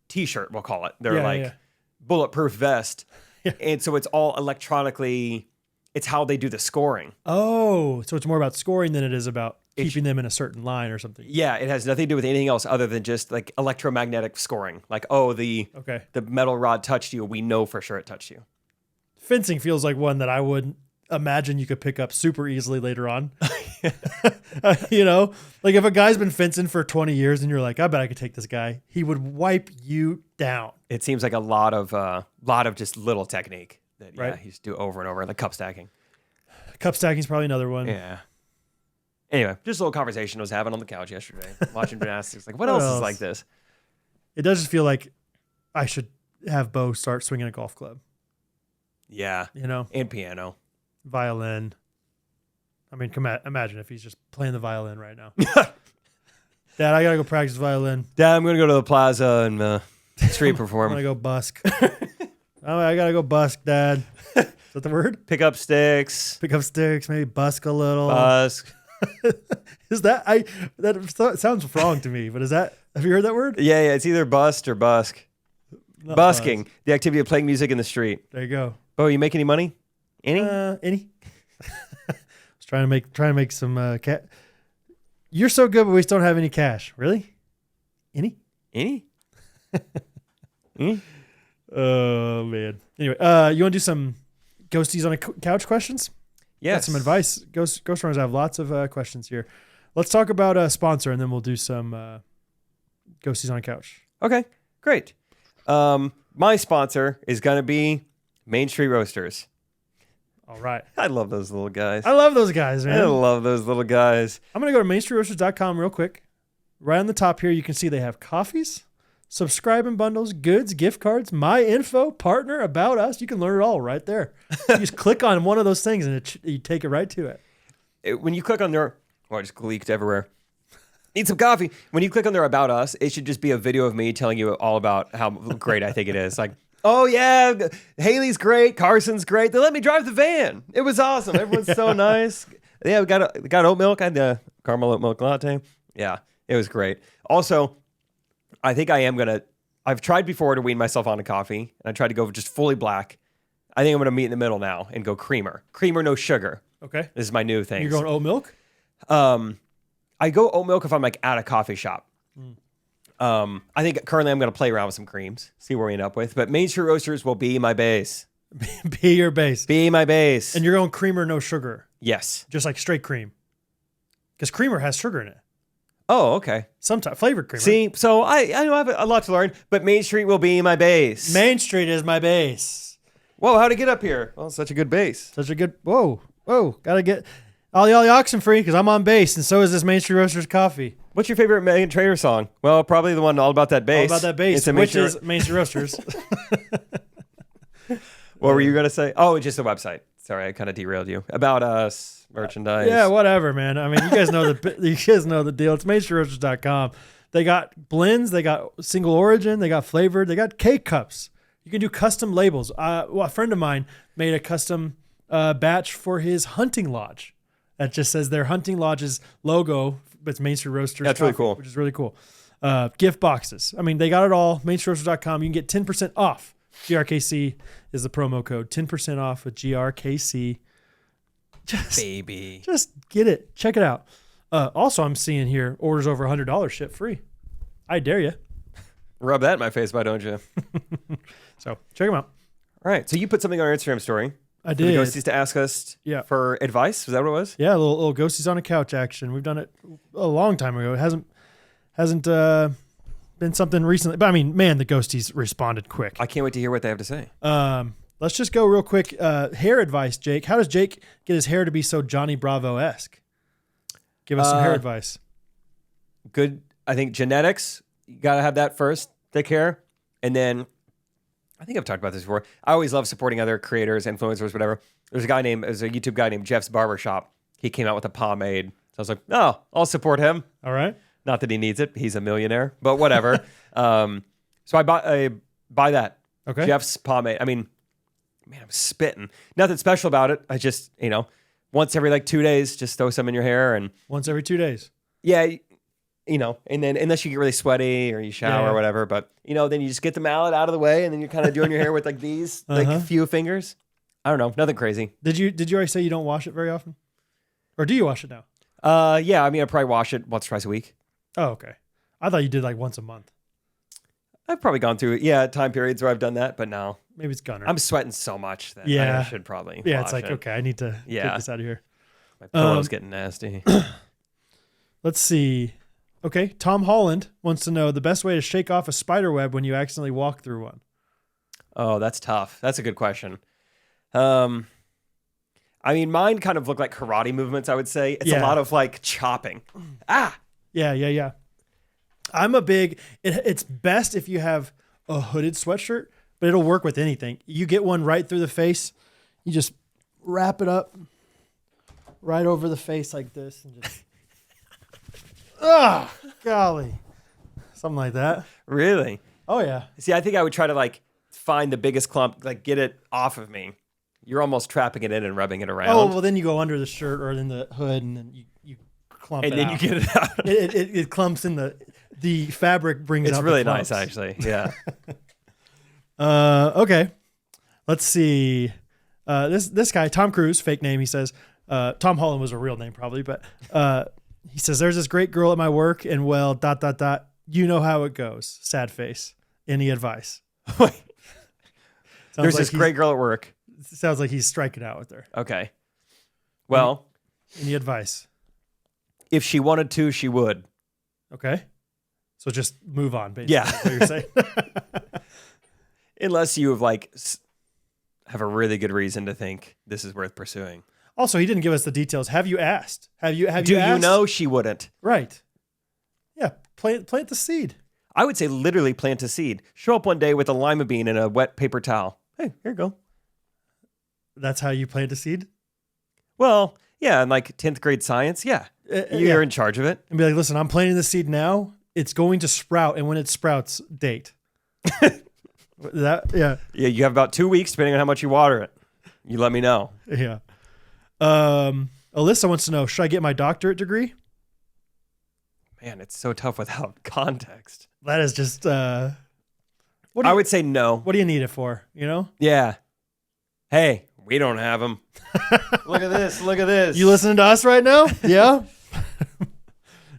t-shirt, we'll call it. Their bulletproof vest. Yeah. And so it's all electronically, it's how they do the scoring. Oh, so it's more about scoring than it is about keeping them in a certain line or something. Yeah, it has nothing to do with anything else other than just like electromagnetic scoring. Like, the metal rod touched you. We know for sure it touched you. Fencing feels like one that I would imagine you could pick up super easily later on. Like if a guy's been fencing for 20 years and you're like, I bet I could take this guy. He would wipe you down. It seems like a lot of just little technique that you just do over and over, like cup stacking. Cup stacking is probably another one. Yeah. Anyway, just a little conversation I was having on the couch yesterday, watching gymnastics. Like, what else is like this? It does just feel like I should have Bo start swinging a golf club. Yeah. And piano. Violin. I mean, imagine if he's just playing the violin right now. Dad, I got to go practice violin. Dad, I'm going to go to the plaza and street perform. I'm going to go busk. I got to go busk, Dad. Is that the word? Pick up sticks. Pick up sticks, maybe busk a little. Busk. Is that sounds wrong to me, but have you heard that word? Yeah, it's either bust or busk. Not busking, buzz. the activity of playing music in the street. There you go. Bo, you make any money? Any? Any? I was trying to make some cat. You're so good, but we still don't have any cash. Really? Any? Any? Oh man. Anyway, you want to do some ghosties on a couch questions? Yes. Got some advice. Ghostrunners have lots of questions here. Let's talk about a sponsor, and then we'll do some ghosties on a couch. Okay, great. My sponsor is going to be Main Street Roasters. All right. I love those little guys. I love those guys, man. I love those little guys. I'm going to go to mainstreetroasters.com real quick. Right on the top here, you can see they have coffees, subscribing bundles, goods, gift cards, my info, partner, about us. You can learn it all right there. You just click on one of those things and you take it right to it. When you click on their, I just leaked everywhere. Need some coffee. When you click on their About Us, it should just be a video of me telling you all about how great I think it is. Like, oh yeah, Haley's great, Carson's great. They let me drive the van. It was awesome. Everyone's so nice. Yeah, we got oat milk. I had the caramel oat milk latte. Yeah, it was great. Also, I think I've tried before to wean myself onto coffee, and I tried to go just fully black. I think I'm going to meet in the middle now and go creamer. Creamer, no sugar. Okay. This is my new thing. You're going oat milk? I go oat milk if I'm like at a coffee shop. I think currently I'm going to play around with some creams, see where we end up with. But Main Street Roasters will be my base. Be your base. Be my base. And you're going creamer, no sugar. Yes. Just like straight cream. Because creamer has sugar in it. Oh, okay. Sometimes flavored creamer. See, so I know I have a lot to learn, but Main Street will be my base. Main Street is my base. Whoa, how'd it get up here? Well, such a good base. Such a good, whoa. Gotta get Ollie Oxen free because I'm on base, and so is this Main Street Roasters coffee. What's your favorite Megan Trainor song? Well, probably the one all about that bass. All about that bass, which is Main Street Roasters. What were you going to say? Oh, just the website. Sorry, I kind of derailed you. About us, merchandise. Yeah, whatever, man. I mean, you guys know the deal. It's mainstreetroasters.com. They got blends, they got single origin, they got flavored, they got cake cups. You can do custom labels. A friend of mine made a custom batch for his hunting lodge that just says their hunting lodge's logo, but it's Main Street Roasters. That's really cool. Which is really cool. Gift boxes. I mean, they got it all. mainstreetroasters.com. You can get 10% off. GRKC is the promo code. 10% off with GRKC. Just get it. Check it out. Also, I'm seeing here orders over $100 ship free. I dare you. Rub that in my face, why don't you? So check them out. All right. So you put something on our Instagram story. I did. For the ghosties to ask us for advice. Was that what it was? Yeah, a little ghosties on a couch action. We've done it a long time ago. It hasn't been something recently. But I mean, man, the ghosties responded quick. I can't wait to hear what they have to say. Let's just go real quick. Hair advice, Jake. How does Jake get his hair to be so Johnny Bravo-esque? Give us some hair advice. Good. I think genetics, you got to have that first. Thick hair. And then I think I've talked about this before. I always love supporting other creators, influencers, whatever. There's a YouTube guy named Jeff's Barbershop. He came out with a pomade. So I was like, oh, I'll support him. All right. Not that he needs it. He's a millionaire, but whatever. So I buy that. Okay. Jeff's pomade. I mean, man, I'm spitting. Nothing special about it. I just, once every like 2 days, just throw some in your hair and once every 2 days. Yeah. And then unless you get really sweaty or you shower or whatever, but then you just get the mallet out of the way and then you're kind of doing your hair with like these, like few fingers. I don't know. Nothing crazy. Did you already say you don't wash it very often? Or do you wash it now? Yeah. I mean, I probably wash it once or twice a week. Oh, okay. I thought you did like once a month. I've probably gone through, time periods where I've done that, but no. Maybe it's Gunner. I'm sweating so much that I should probably Yeah, it's wash like, it. okay, I need to get this out of here. My pillow's getting nasty. Let's see. Okay, Tom Holland wants to know the best way to shake off a spider web when you accidentally walk through one. Oh, that's tough. That's a good question. I mean, mine kind of look like karate movements, I would say. It's a lot of like chopping. Ah! Yeah. I'm a big, it's best if you have a hooded sweatshirt, but it'll work with anything. You get one right through the face, you just wrap it up right over the face like this and just, golly. Something like that. Really? Oh, yeah. See, I think I would try to like find the biggest clump, like get it off of me. You're almost trapping it in and rubbing it around. Oh, well, then you go under the shirt or in the hood and then you clump and it then out. you get it out. It clumps in the fabric brings it's out really the clumps. nice, actually. Yeah. Okay. Let's see. This guy, Tom Cruise, fake name, he says, Tom Holland was a real name probably, but he says, there's this great girl at my work and well, ... You know how it goes. Sad face. Any advice? There's this great girl at work. Sounds like he's striking out with her. Okay. Well. Any advice? If she wanted to, she would. Okay. So just move on, basically. Yeah. Is what you're saying. Unless you have a really good reason to think this is worth pursuing. Also, he didn't give us the details. Have you asked? Do you asked? you know she wouldn't? Right. Yeah. Plant the seed. I would say literally plant a seed. Show up one day with a lima bean and a wet paper towel. Hey, here you go. That's how you plant a seed? Well, yeah, in like 10th grade science, yeah. You're in charge of it. And be like, listen, I'm planting the seed now. It's going to sprout, and when it sprouts, date. Yeah, you have about 2 weeks, depending on how much you water it. You let me know. Yeah. Alyssa wants to know, should I get my doctorate degree? Man, it's so tough without context. That is just... I would say no. What do you need it for, Yeah. Hey, we don't have them. Look at this. Look at this. You listening to us right now? Yeah.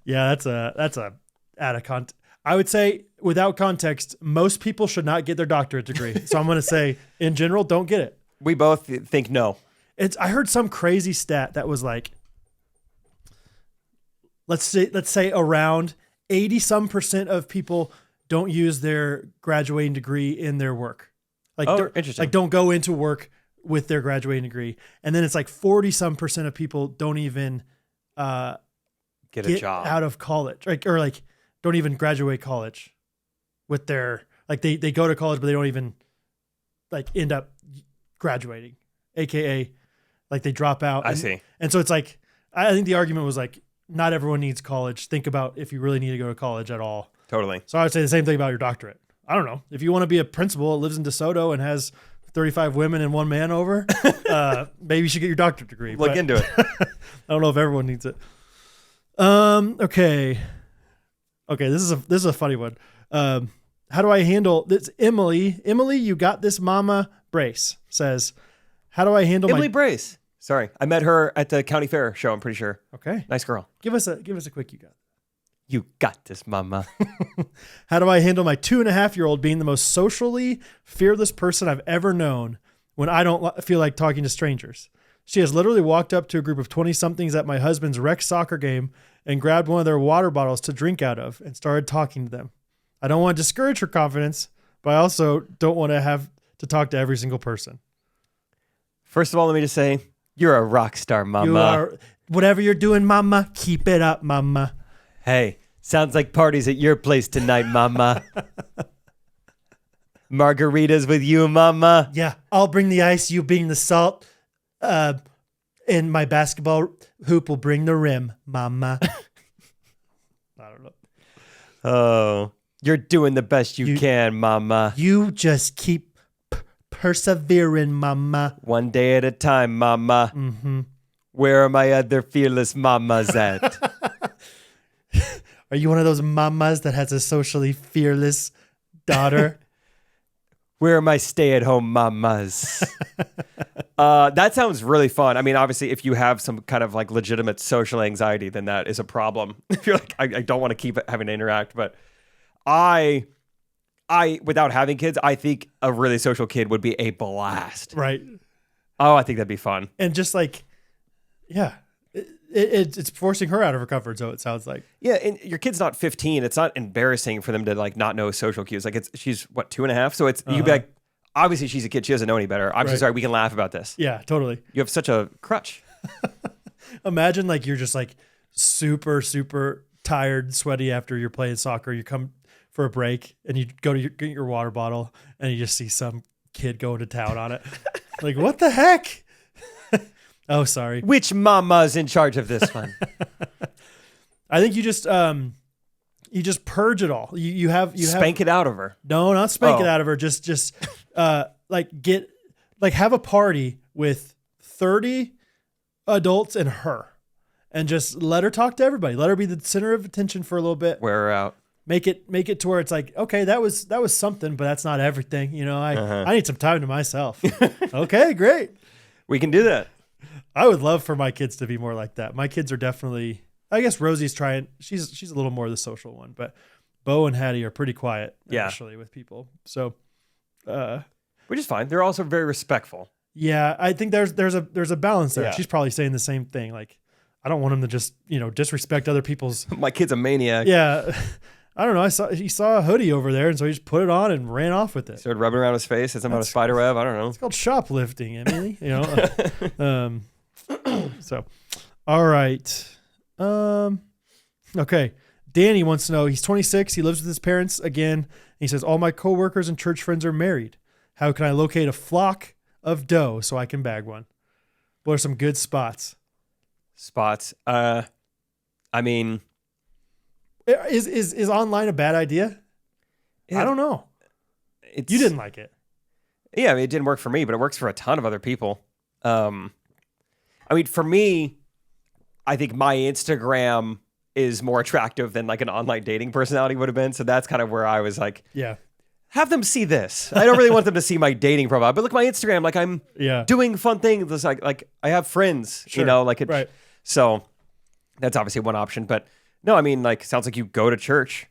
Yeah, that's a out of context. I would say without context, most people should not get their doctorate degree. So I'm going to say in general, don't get it. We both think no. I heard some crazy stat that was like, let's say around 80% of people don't use their graduating degree in their work. Like, interesting. Like don't go into work with their graduating degree. And then it's like 40% of people don't even get a job out of college, or like don't even graduate college with their, like they go to college, but they don't even like end up graduating, AKA like they drop out. I see. And so it's like, I think the argument was like, not everyone needs college. Think about if you really need to go to college at all. Totally. So I would say the same thing about your doctorate. I don't know. If you want to be a principal that lives in DeSoto and has 35 women and one man over, maybe you should get your doctorate degree. Look into it. I don't know if everyone needs it. Okay. This is a funny one. How do I handle this? Emily, you got this mama Brace says, how do I handle Emily Brace? Sorry. I met her at the county fair show, I'm pretty sure. Okay. Nice girl. Give us a quick, You got this, mama. How do I handle my 2.5-year-old being the most socially fearless person I've ever known when I don't feel like talking to strangers? She has literally walked up to a group of 20-somethings at my husband's rec soccer game and grabbed one of their water bottles to drink out of and started talking to them. I don't want to discourage her confidence, but I also don't want to have to talk to every single person. First of all, let me just say, You're a rock star, mama. You are, whatever you're doing, mama, keep it up, mama. Hey, sounds like parties at your place tonight, mama. Margaritas with you, mama. Yeah, I'll bring the ice, you bring the salt. And my basketball hoop will bring the rim, mama. I don't know. Oh, you're doing the best you can, mama. You just keep persevering, mama. One day at a time, mama. Mm-hmm. Where are my other fearless mamas at? Are you one of those mamas that has a socially fearless daughter? Where are my stay-at-home mamas? That sounds really fun. I mean, obviously, if you have some kind of like legitimate social anxiety, then that is a problem. If you're like, I don't want to keep having to interact, but I, without having kids, I think a really social kid would be a blast. Right. Oh, I think that'd be fun. And just like, yeah, it's forcing her out of her comfort zone, it sounds like. Yeah, and your kid's not 15. It's not embarrassing for them to like not know social cues. Like she's what, 2.5? So it's you'd be like, obviously she's a kid. She doesn't know any better. I'm so sorry. We can laugh about this. Yeah, totally. You have such a crutch. Imagine like you're just like super, super tired, sweaty after you're playing soccer. You come for a break and you go to get your water bottle and you just see some kid going to town on it. Like, what the heck? Oh, sorry. Which mama's in charge of this one? I think you just purge it all. You Spank it out of her. No, not spank it out of her. Just have a party with 30 adults and her, and just let her talk to everybody. Let her be the center of attention for a little bit. Wear her out. Make it to where it's like, okay, that was something, but that's not everything. You know, I need some time to myself. Okay, great. We can do that. I would love for my kids to be more like that. My kids are definitely, I guess Rosie's trying, she's a little more the social one, but Bo and Hattie are pretty quiet actually with people. So, which is fine. They're also very respectful. Yeah, I think there's a balance there. Yeah. She's probably saying the same thing. Like, I don't want him to just, disrespect other people's. My kid's a maniac. Yeah. I don't know. He saw a hoodie over there, and so he just put it on and ran off with it. Started rubbing around his face. Said something about a spider web. I don't know. It's called shoplifting, Emily. So, all right. Okay. Danny wants to know, he's 26. He lives with his parents again. He says, all my coworkers and church friends are married. How can I locate a flock of dough so I can bag one? What are some good spots? I mean, is online a bad idea? I don't know. You didn't like it. Yeah, I mean, it didn't work for me, but it works for a ton of other people. I mean, for me, I think my Instagram is more attractive than like an online dating personality would have been. So that's kind of where I was like, yeah, have them see this. I don't really want them to see my dating profile, but look, my Instagram, like I'm doing fun things. It's like I have friends, right. So that's obviously one option, but no, I mean, like, sounds like you go to church,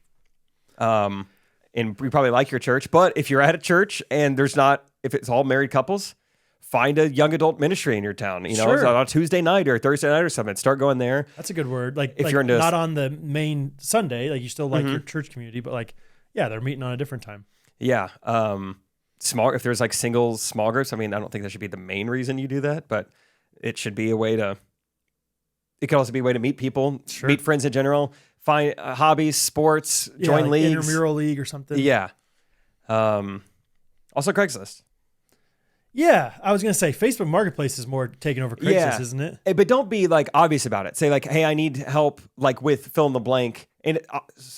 and you probably like your church, but if you're at a church and if it's all married couples, find a young adult ministry in your town, Sure. on a Tuesday night or Thursday night or something. Start going there. That's a good word. Like, if you're into not on the main Sunday, like you still like your church community, but like, yeah, they're meeting on a different time. Yeah. If there's like singles, small groups, I mean, I don't think that should be the main reason you do that, but it should be it could also be a way to meet people, meet friends in general, find hobbies, sports, join like leagues. Intramural league or something. Yeah. Also Craigslist. Yeah, I was going to say Facebook Marketplace is more taking over Craigslist, isn't it? But don't be like obvious about it. Say like, hey, I need help like with fill in the blank. And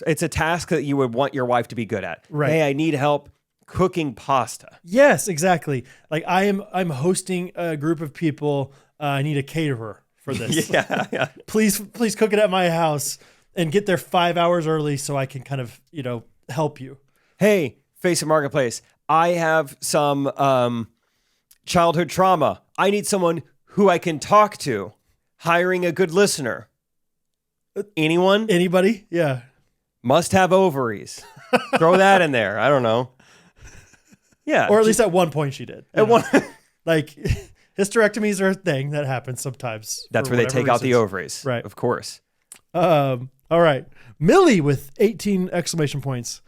it's a task that you would want your wife to be good at. Right. Hey, I need help cooking pasta. Yes, exactly. Like I'm hosting a group of people. I need a caterer for this. Yeah. Please cook it at my house and get there 5 hours early so I can kind of, help you. Hey, Facebook Marketplace, I have some childhood trauma. I need someone who I can talk to. Hiring a good listener. Anyone? Anybody? Yeah. Must have ovaries. Throw that in there. I don't know. Yeah. Or at least at one point she did. Like hysterectomies are a thing that happens sometimes. That's where they take out the ovaries. Right. Of course. All right. Millie with 18 exclamation points.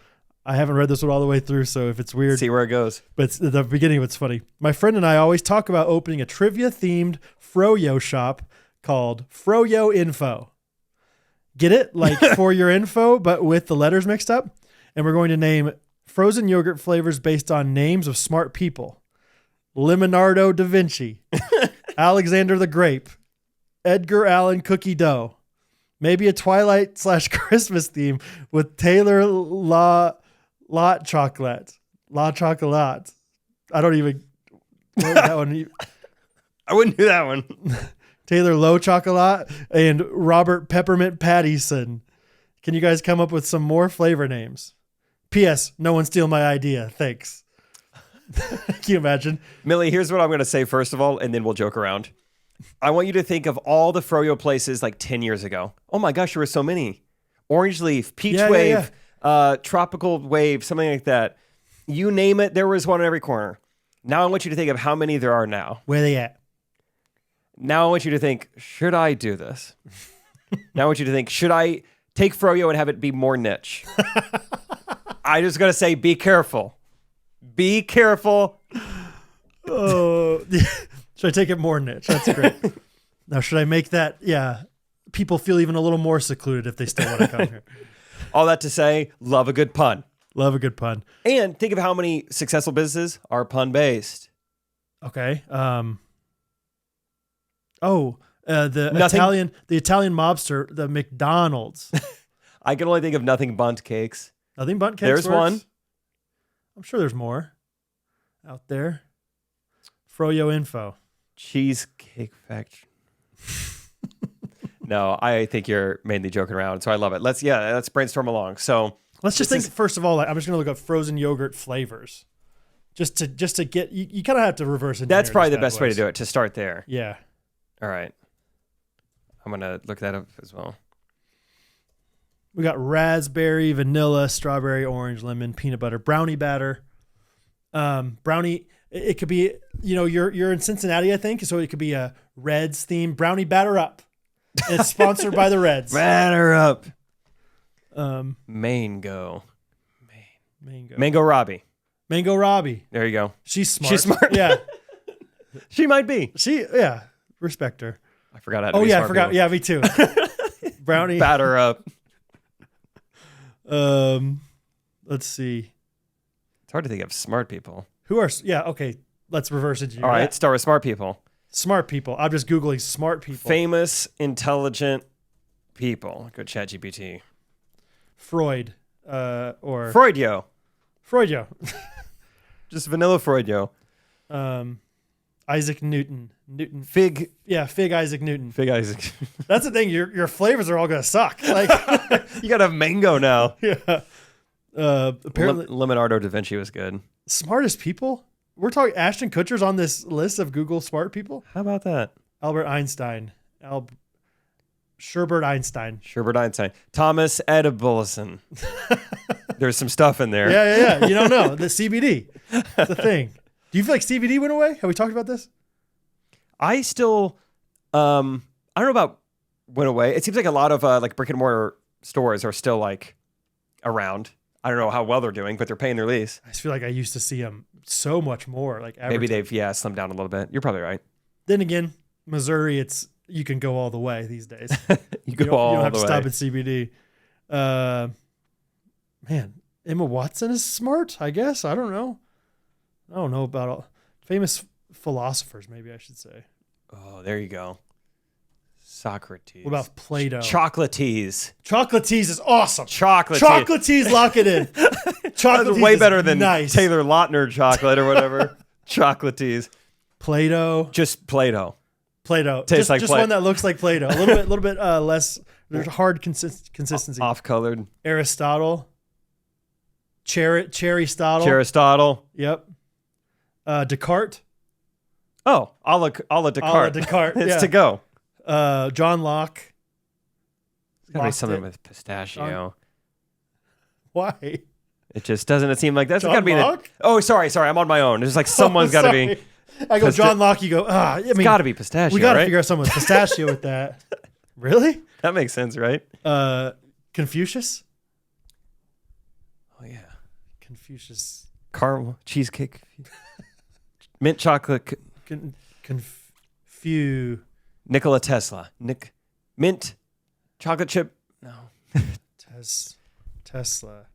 I haven't read this one all the way through, so if it's weird, See where it goes. but it's, the beginning of it's funny. My friend and I always talk about opening a trivia-themed fro-yo shop called Fro-yo Info. Get it? Like for your info, but with the letters mixed up. And we're going to name frozen yogurt flavors based on names of smart people. Leonardo da Vinci, Alexander the Grape, Edgar Allan Cookie Dough. Maybe a Twilight/Christmas theme with Taylor Lot Chocolate. La Chocolate. I don't even know that one. I wouldn't do that one. Taylor Low Chocolate and Robert Peppermint Pattison. Can you guys come up with some more flavor names? P.S. No one steal my idea. Thanks. Can you imagine? Millie, here's what I'm going to say first of all, and then we'll joke around. I want you to think of all the fro-yo places like 10 years ago. Oh my gosh, there were so many. Orange Leaf, Peach Wave, Tropical Wave, something like that. You name it, there was one in every corner. Now I want you to think of how many there are now. Where they at? Now I want you to think, should I do this? Now I want you to think, should I take fro-yo and have it be more niche? I just got to say, be careful. Be careful. Oh, should I take it more niche? That's great. Now, should I make that, people feel even a little more secluded if they still want to come here. All that to say, love a good pun. Love a good pun. And think of how many successful businesses are pun-based. Okay. The Italian mobster, the McDonald's. I can only think of Nothing Bundt Cakes. Nothing Bundt Cakes. There's works. one. I'm sure there's more out there. Fro-yo Info. Cheesecake Factory. No, I think you're mainly joking around, so I love it. Let's brainstorm along. So let's just think. First of all, I'm just gonna look up frozen yogurt flavors, just to get you kind of have to reverse it. That's probably the best way to do it. To start there. Yeah. All right. I'm gonna look that up as well. We got raspberry, vanilla, strawberry, orange, lemon, peanut butter, brownie batter. Brownie. It could be, you're in Cincinnati, I think, so it could be a Reds theme. Brownie batter up. And it's sponsored by the Reds. Batter up. Mango. Mango Robbie. Mango Robbie. There you go. She's smart. She's smart. Yeah. She might be. Respect her. I forgot how to be smart I forgot. people. Yeah, me too. Brownie. Batter up. Let's see. It's hard to think of smart people. Who are, okay, let's reverse it. All right, start with smart people. Smart people. I'm just Googling smart people. Famous, intelligent people. Go ChatGPT. Freud, or... Fro-yo. Fro-yo. Just vanilla Fro-yo. Isaac Newton. Fig. Yeah, Fig Isaac Newton. Fig Isaac. That's the thing. Your flavors are all going to suck. Like, you got to have mango now. Yeah. Apparently... Leonardo da Vinci was good. Smartest people? We're talking Ashton Kutcher's on this list of Google smart people? How about that? Albert Einstein. Sherbert Einstein. Sherbert Einstein. Thomas Edison. There's some stuff in there. Yeah. You don't know. The CBD. It's a thing. Do you feel like CBD went away? Have we talked about this? I still, I don't know about went away. It seems like a lot of like brick and mortar stores are still like around. I don't know how well they're doing, but they're paying their lease. I just feel like I used to see them so much more. Like maybe they've slimmed down a little bit. You're probably right. Then again, Missouri, you can go all the way these days. you don't have to stop at CBD. Man, Emma Watson is smart. I guess I don't know. I don't know about all famous philosophers. Maybe I should say. Oh, there you go. Socrates. What about Plato? Chocolates. Chocolates is awesome. Chocolates, lock it in. That's way better than nice. Taylor Lautner chocolate or whatever. Chocolates. Play-Doh. Just Play-Doh. Play-Doh. Tastes like just one that looks like Play-Doh. A little bit less. There's hard consistency. Off-colored. Aristotle. Cherry-stottle. Aristotle. Yep. Descartes. Oh, a la Descartes. It's to go. John Locke. It's gotta be something with pistachio. Why? It just doesn't. It seem like that's John gotta be. Locke? Oh, sorry. I'm on my own. It's like someone's gotta be. I go John Locke. You go. I mean, it's gotta be pistachio. We gotta right? figure out someone with pistachio with that. Really? That makes sense, right? Confucius. Oh yeah. Confucius. Caramel cheesecake. Mint chocolate. Nikola Tesla. Mint chocolate chip. No. Tesla.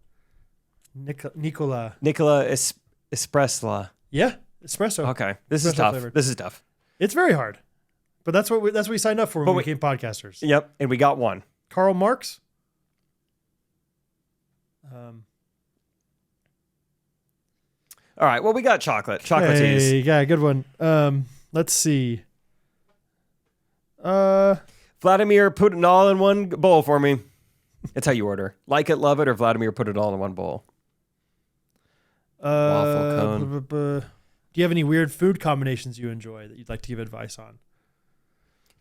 Nikola. Espresso. Yeah, espresso. Okay, this is Espresso tough. flavored. This is tough. It's very hard, but that's what we signed up for when we became podcasters. Yep, and we got one. Karl Marx. All right, well, we got chocolate. Chocolate Yeah, good one. Let's see. Vladimir, put it all in one bowl for me. That's how you order. Like it, love it, or Vladimir, put it all in one bowl. Waffle cone. Do you have any weird food combinations you enjoy that you'd like to give advice on?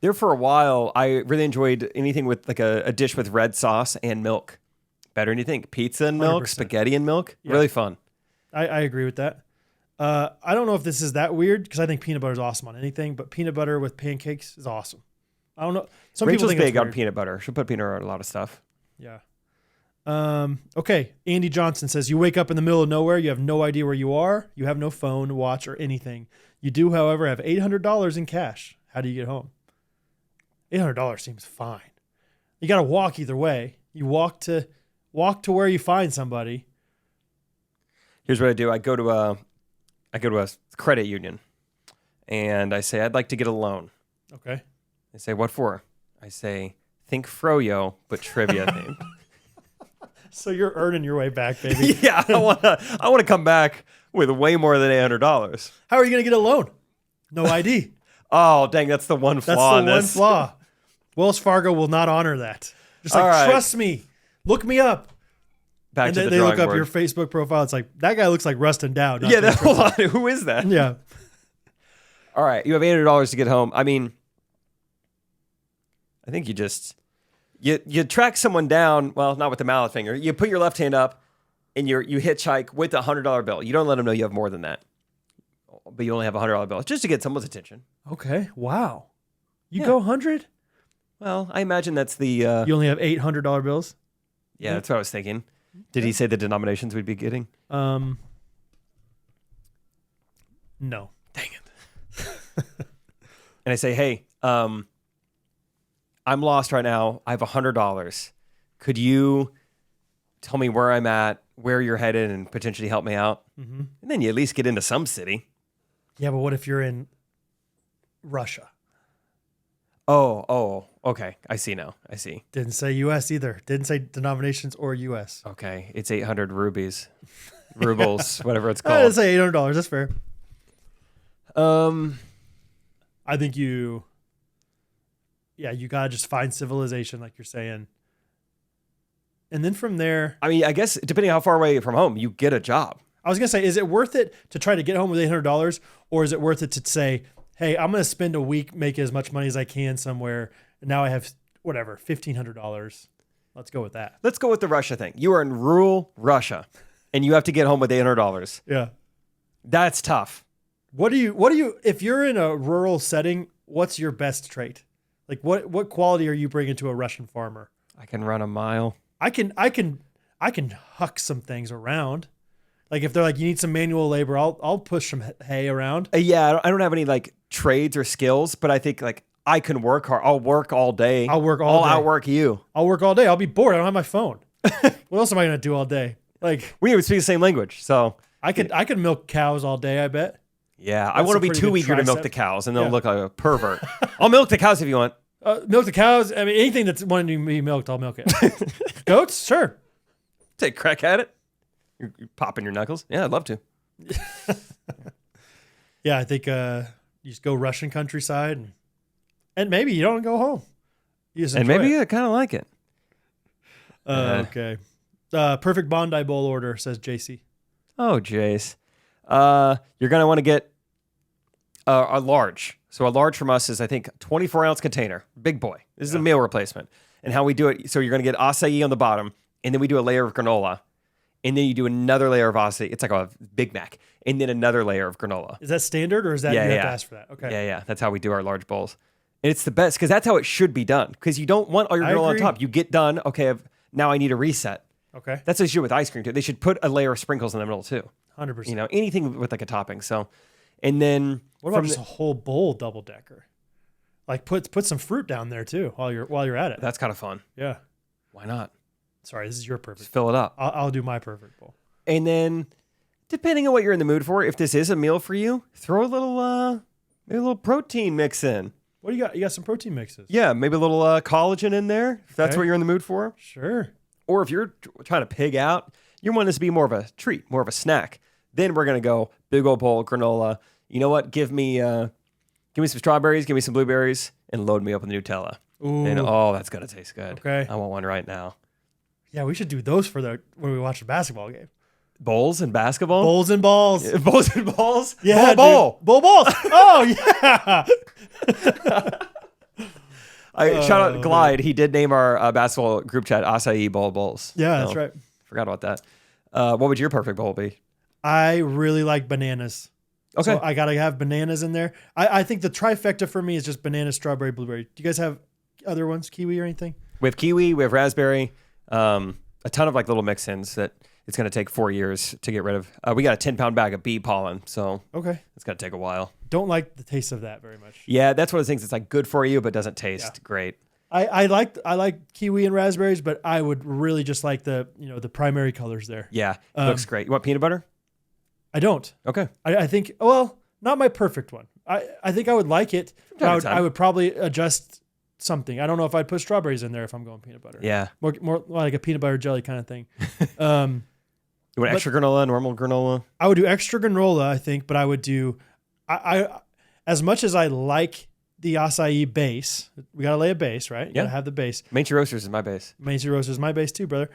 There for a while, I really enjoyed anything with like a dish with red sauce and milk. Better than you think. Pizza and milk, 100%. spaghetti and milk. Yeah. Really fun. I agree with that. I don't know if this is that weird because I think peanut butter is awesome on anything, but peanut butter with pancakes is awesome. I don't know. Some Rachel's people think big it's on weird. peanut butter. She'll put peanut butter on a lot of stuff. Yeah. Okay. Andy Johnson says, you wake up in the middle of nowhere. You have no idea where you are. You have no phone, watch, or anything. You do, however, have $800 in cash. How do you get home? $800 seems fine. You got to walk either way. You walk to where you find somebody. Here's what I do. I go to a credit union and I say, I'd like to get a loan. Okay. They say, what for? I say, think fro-yo, but trivia themed. So you're earning your way back, baby. Yeah, I want to come back with way more than $800. How are you going to get a loan? No ID. Oh, dang, that's the one flaw. That's the one flaw. Wells Fargo will not honor that. Just like, All right. trust me. Look me up. Back And to then the they drawing look up board. your Facebook profile. It's like, that guy looks like Rustin Dowd. not Yeah, this hold person. on. Who is that? Yeah. All right, you have $800 to get home. I mean, I think you track someone down. Well, not with the mallet finger. You put your left hand up, and you hitchhike with a $100 bill. You don't let them know you have more than that, but you only have a $100 bill just to get someone's attention. Okay. Wow. You Yeah. go 100? Well, I imagine that's the. You only have $800 bills? Yeah, that's what I was thinking. Did he say the denominations we'd be getting? No. Dang it. And I say, hey, I'm lost right now. I have $100. Could you tell me where I'm at, where you're headed, and potentially help me out? Mm-hmm. And then you at least get into some city. Yeah, but what if you're in Russia? Oh, okay. I see now. I see. Didn't say U.S. either. Didn't say denominations or U.S. Okay. It's 800 rubles, whatever it's I didn't called. say $800. That's fair. I think you got to just find civilization, like you're saying. And then from there, I mean, I guess depending how far away from home, you get a job. I was going to say, is it worth it to try to get home with $800, or is it worth it to say, hey, I'm going to spend a week making as much money as I can somewhere, and now I have, whatever, $1,500. Let's go with that. Let's go with the Russia thing. You are in rural Russia, and you have to get home with $800. Yeah. That's tough. What do you, if you're in a rural setting, what's your best trait? Like what quality are you bringing to a Russian farmer? I can run a mile. I can huck some things around. Like if they're like, you need some manual labor, I'll push some hay around. Yeah, I don't have any like trades or skills, but I think like I can work hard. I'll work all day. I'll work all day. I'll outwork you. I'll work all day. I'll be bored. I don't have my phone. What else am I going to do all day? Like We even speak the same language, so I could milk cows all day, I bet. yeah. I That's want to a be pretty too good eager to milk tricep. the cows, and they'll Yeah. look like a pervert. I'll milk the cows if you want. Milk the cows. I mean, anything that's wanting to be milked, I'll milk it. Goats? Sure. Take a crack at it. You're popping your knuckles. Yeah, I'd love to. Yeah, I think you just go Russian countryside and maybe you don't go home. You just And enjoy maybe it. I kind of like it. Okay. Perfect Bondi Bowl order, says JC. Oh, Jace. You're going to want to get a large. So a large from us is, I think, 24-ounce container. Big boy. This is a meal replacement. And how we do it, so you're going to get acai on the bottom, and then we do a layer of granola, and then you do another layer of acai. It's like a Big Mac. And then another layer of granola. Is that standard or is that you have to ask for that? Okay. Yeah. That's how we do our large bowls. And it's the best because that's how it should be done. Because you don't want all your I granola on agree. top. You get done. Okay, now I need a reset. Okay. That's what they should do with ice cream too. They should put a layer of sprinkles in the middle too. 100%. You know, anything with like a topping. So, and then What about just a whole bowl double decker? Like put some fruit down there too while you're at it. that's kind of fun. Yeah. Why not? Sorry, this is your perfect. Just fill it up. I'll do my perfect bowl. And then, depending on what you're in the mood for, if this is a meal for you, throw maybe a little protein mix in. What do you got? You got some protein mixes. Yeah, maybe a little collagen in there, if that's Okay. what you're in the mood for. Sure. Or if you're trying to pig out, you want this to be more of a treat, more of a snack. Then we're gonna go big old bowl of granola. You know what? Give me some strawberries, give me some blueberries, and load me up with Nutella. Ooh. And oh, that's gonna taste good. Okay. I want one right now. Yeah, we should do those for when we watch the basketball game. Bowls and basketball. Bowls and balls. Bowls and balls. Yeah, bowl. Bowl balls. Oh yeah. Shout out Glide. He did name our basketball group chat Acai Bowl Bowls. Yeah, So, that's right. Forgot about that. What would your perfect bowl be? I really like bananas. Okay. So I gotta have bananas in there. I think the trifecta for me is just banana, strawberry, blueberry. Do you guys have other ones, kiwi or anything? We have kiwi, we have raspberry, a ton of like little mix-ins that it's going to take 4 years to get rid of. We got a 10-pound bag of bee pollen, so Okay. it's going to take a while. Don't like the taste of that very much. Yeah, that's one of the things that's like good for you, but doesn't taste great. I like kiwi and raspberries, but I would really just like the primary colors there. Yeah, it looks great. You want peanut butter? I don't. Okay. I think not my perfect one. I think I would like it. But I would probably adjust something. I don't know if I'd put strawberries in there if I'm going peanut butter. Yeah. More like a peanut butter jelly kind of thing. You want extra granola, normal granola? I would do extra granola, I think, but I would do I as much as I like the acai base, we gotta lay a base, right? You gotta have the base. Manchi Roasters is my base. Manchi Roasters is my base too, brother.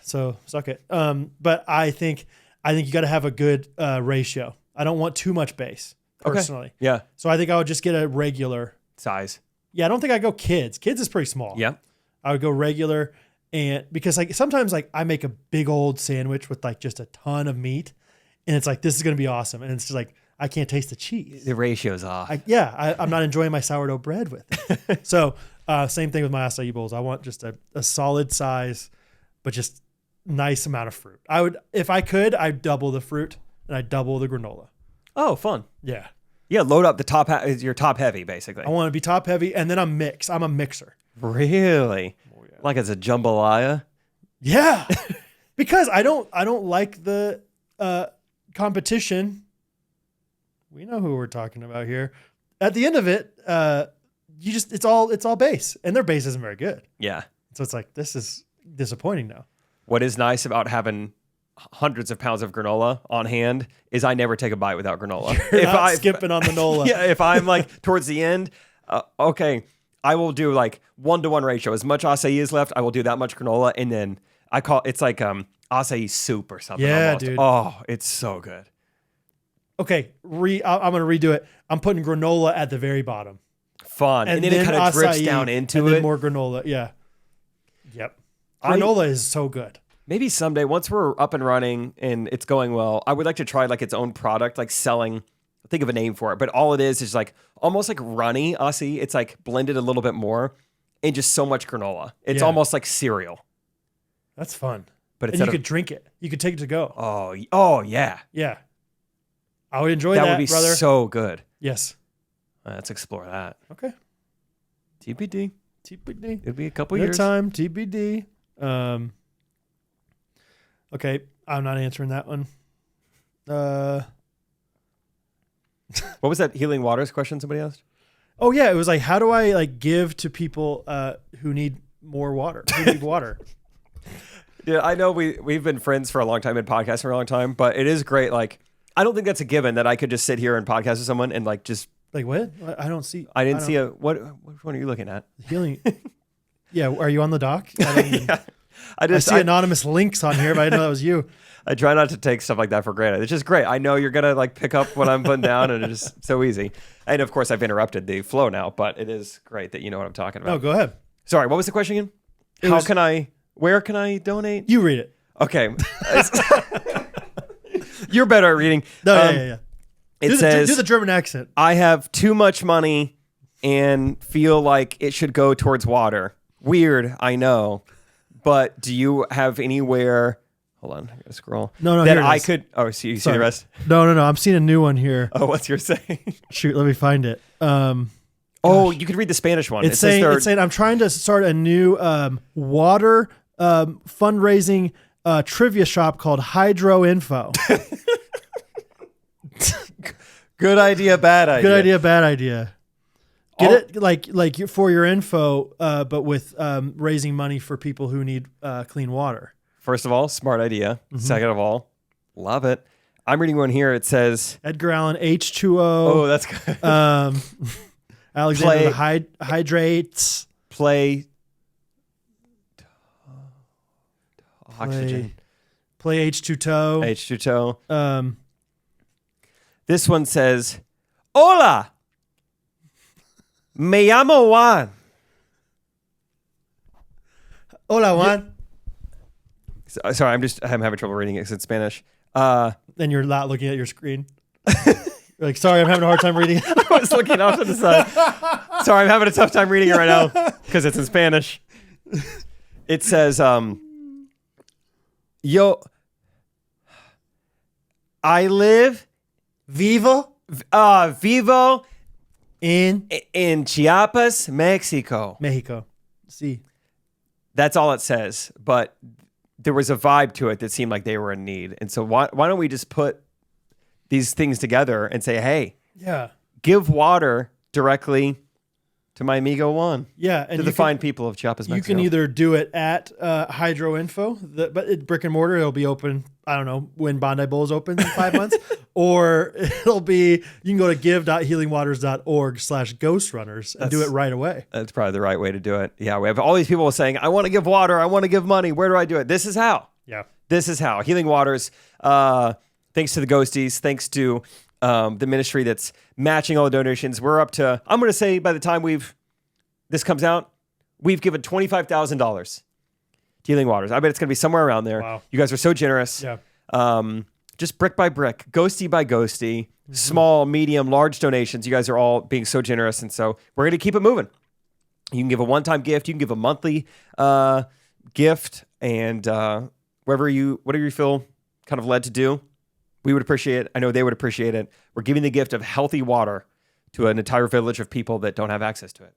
So suck it. But I think you gotta have a good ratio. I don't want too much base personally. Okay. Yeah. So I think I would just get a regular Size. Yeah, I don't think I go kids. Kids is pretty small. Yeah. I would go regular, and because like sometimes like I make a big old sandwich with like just a ton of meat, and it's like this is gonna be awesome, and it's just like I can't taste the cheese. The ratio's off. I'm not enjoying my sourdough bread with it. So same thing with my acai bowls. I want just a solid size, but just nice amount of fruit. If I could, I'd double the fruit and I'd double the granola. Oh, fun. Yeah. Yeah, load up the top. You're top heavy, basically. I want to be top heavy, and then I'm a mixer. Really? Oh, yeah. Like it's a jambalaya? Yeah, because I don't like the competition. We know who we're talking about here. At the end of it, it's all base, and their base isn't very good. Yeah. So it's like this is disappointing now. What is nice about having hundreds of pounds of granola on hand is I never take a bite without granola. You're not skipping on the nola. Yeah, if I'm like towards the end, okay, I will do like 1-to-1 ratio. As much acai is left, I will do that much granola, and then it's like acai soup or something. Yeah, almost. dude. Oh, it's so good. Okay, I'm gonna redo it. I'm putting granola at the very bottom, Fun, and then it kind of drips acai, down into and it. then more granola. Yeah. Yep. Granola is so good. Maybe someday, once we're up and running and it's going well, I would like to try like its own product, like selling. Think of a name for it, but all it is like almost like runny acai. It's like blended a little bit more, and just so much granola. It's almost like cereal. That's fun. But you could drink it. You could take it to go. Oh yeah. Yeah. I would enjoy that, That would be brother. so good. Yes. Let's explore that. Okay. TBD. TBD. It'll be a couple Good years. time. TBD. Okay. I'm not answering that one. What was that healing waters question somebody asked? Oh yeah. It was like, how do I like give to people who need more water, who need water? Yeah, I know we've been friends for a long time and podcasting for a long time, but it is great. Like, I don't think that's a given that I could just sit here and podcast with someone and like just. Like what? I don't see. I didn't see which one are you looking at? Healing. Yeah. Are you on the dock? Yeah. I see anonymous links on here, but I didn't know that was you. I try not to take stuff like that for granted. It's just great. I know you're going to like pick up what I'm putting down, and it's just so easy. And of course, I've interrupted the flow now, but it is great that you know what I'm talking about. No, go ahead. Sorry, what was the question again? Where can I donate? You read it. Okay. You're better at reading. No, yeah. It says, do the German accent. I have too much money and feel like it should go towards water. Weird, I know. But do you have anywhere? Hold on, I gotta scroll. No, that here it I is. could. Oh, so you see Sorry. the rest? No. I'm seeing a new one here. Oh, what's yours saying? Shoot, let me find it. Oh, you could read the Spanish one. It's saying I'm trying to start a new water fundraising trivia shop called Hydro Info. Good idea, bad idea. Good idea, bad idea. Get it like for your info, but with raising money for people who need clean water. First of all, smart idea. Second of all, love it. I'm reading one here. It says Edgar Allan H2O. Oh, that's good. Alexander the Hydrates. Play oxygen. Play H2TO. H2TO. This one says, Hola. Me llamo Juan. Hola, Juan. Sorry, I'm having trouble reading it because it's Spanish. Then you're not looking at your screen. You're like, sorry, I'm having a hard time reading it. I was looking off to the side. Sorry, I'm having a tough time reading it right now because it's in Spanish. It says, Yo, I live Vivo vivo in Chiapas, Mexico. Mexico. See. That's all it says, but there was a vibe to it that seemed like they were in need. And so why don't we just put these things together and say, hey, Yeah. give water directly to my amigo Juan. Yeah. And To the fine people of Chiapas, Mexico. You can either do it at Hydro Info, but it's brick and mortar. It'll be open, I don't know, when Bondi Bowl is open in 5 months. Or it'll be, you can go to give.healingwaters.org/Ghostrunners and do it right away. That's probably the right way to do it. Yeah, we have all these people saying, I want to give water. I want to give money. Where do I do it? This is how. Yeah. This is how. Healing Waters, thanks to the Ghosties, thanks to the ministry that's matching all the donations. We're up to, I'm going to say by the time this comes out, we've given $25,000 to Healing Waters. I bet it's going to be somewhere around there. Wow. You guys are so generous. Yeah. Just brick by brick, ghosty by ghosty, small, medium, large donations. You guys are all being so generous. And so we're going to keep it moving. You can give a one-time gift. You can give a monthly gift. And whatever you feel kind of led to do, we would appreciate it. I know they would appreciate it. We're giving the gift of healthy water to an entire village of people that don't have access to it.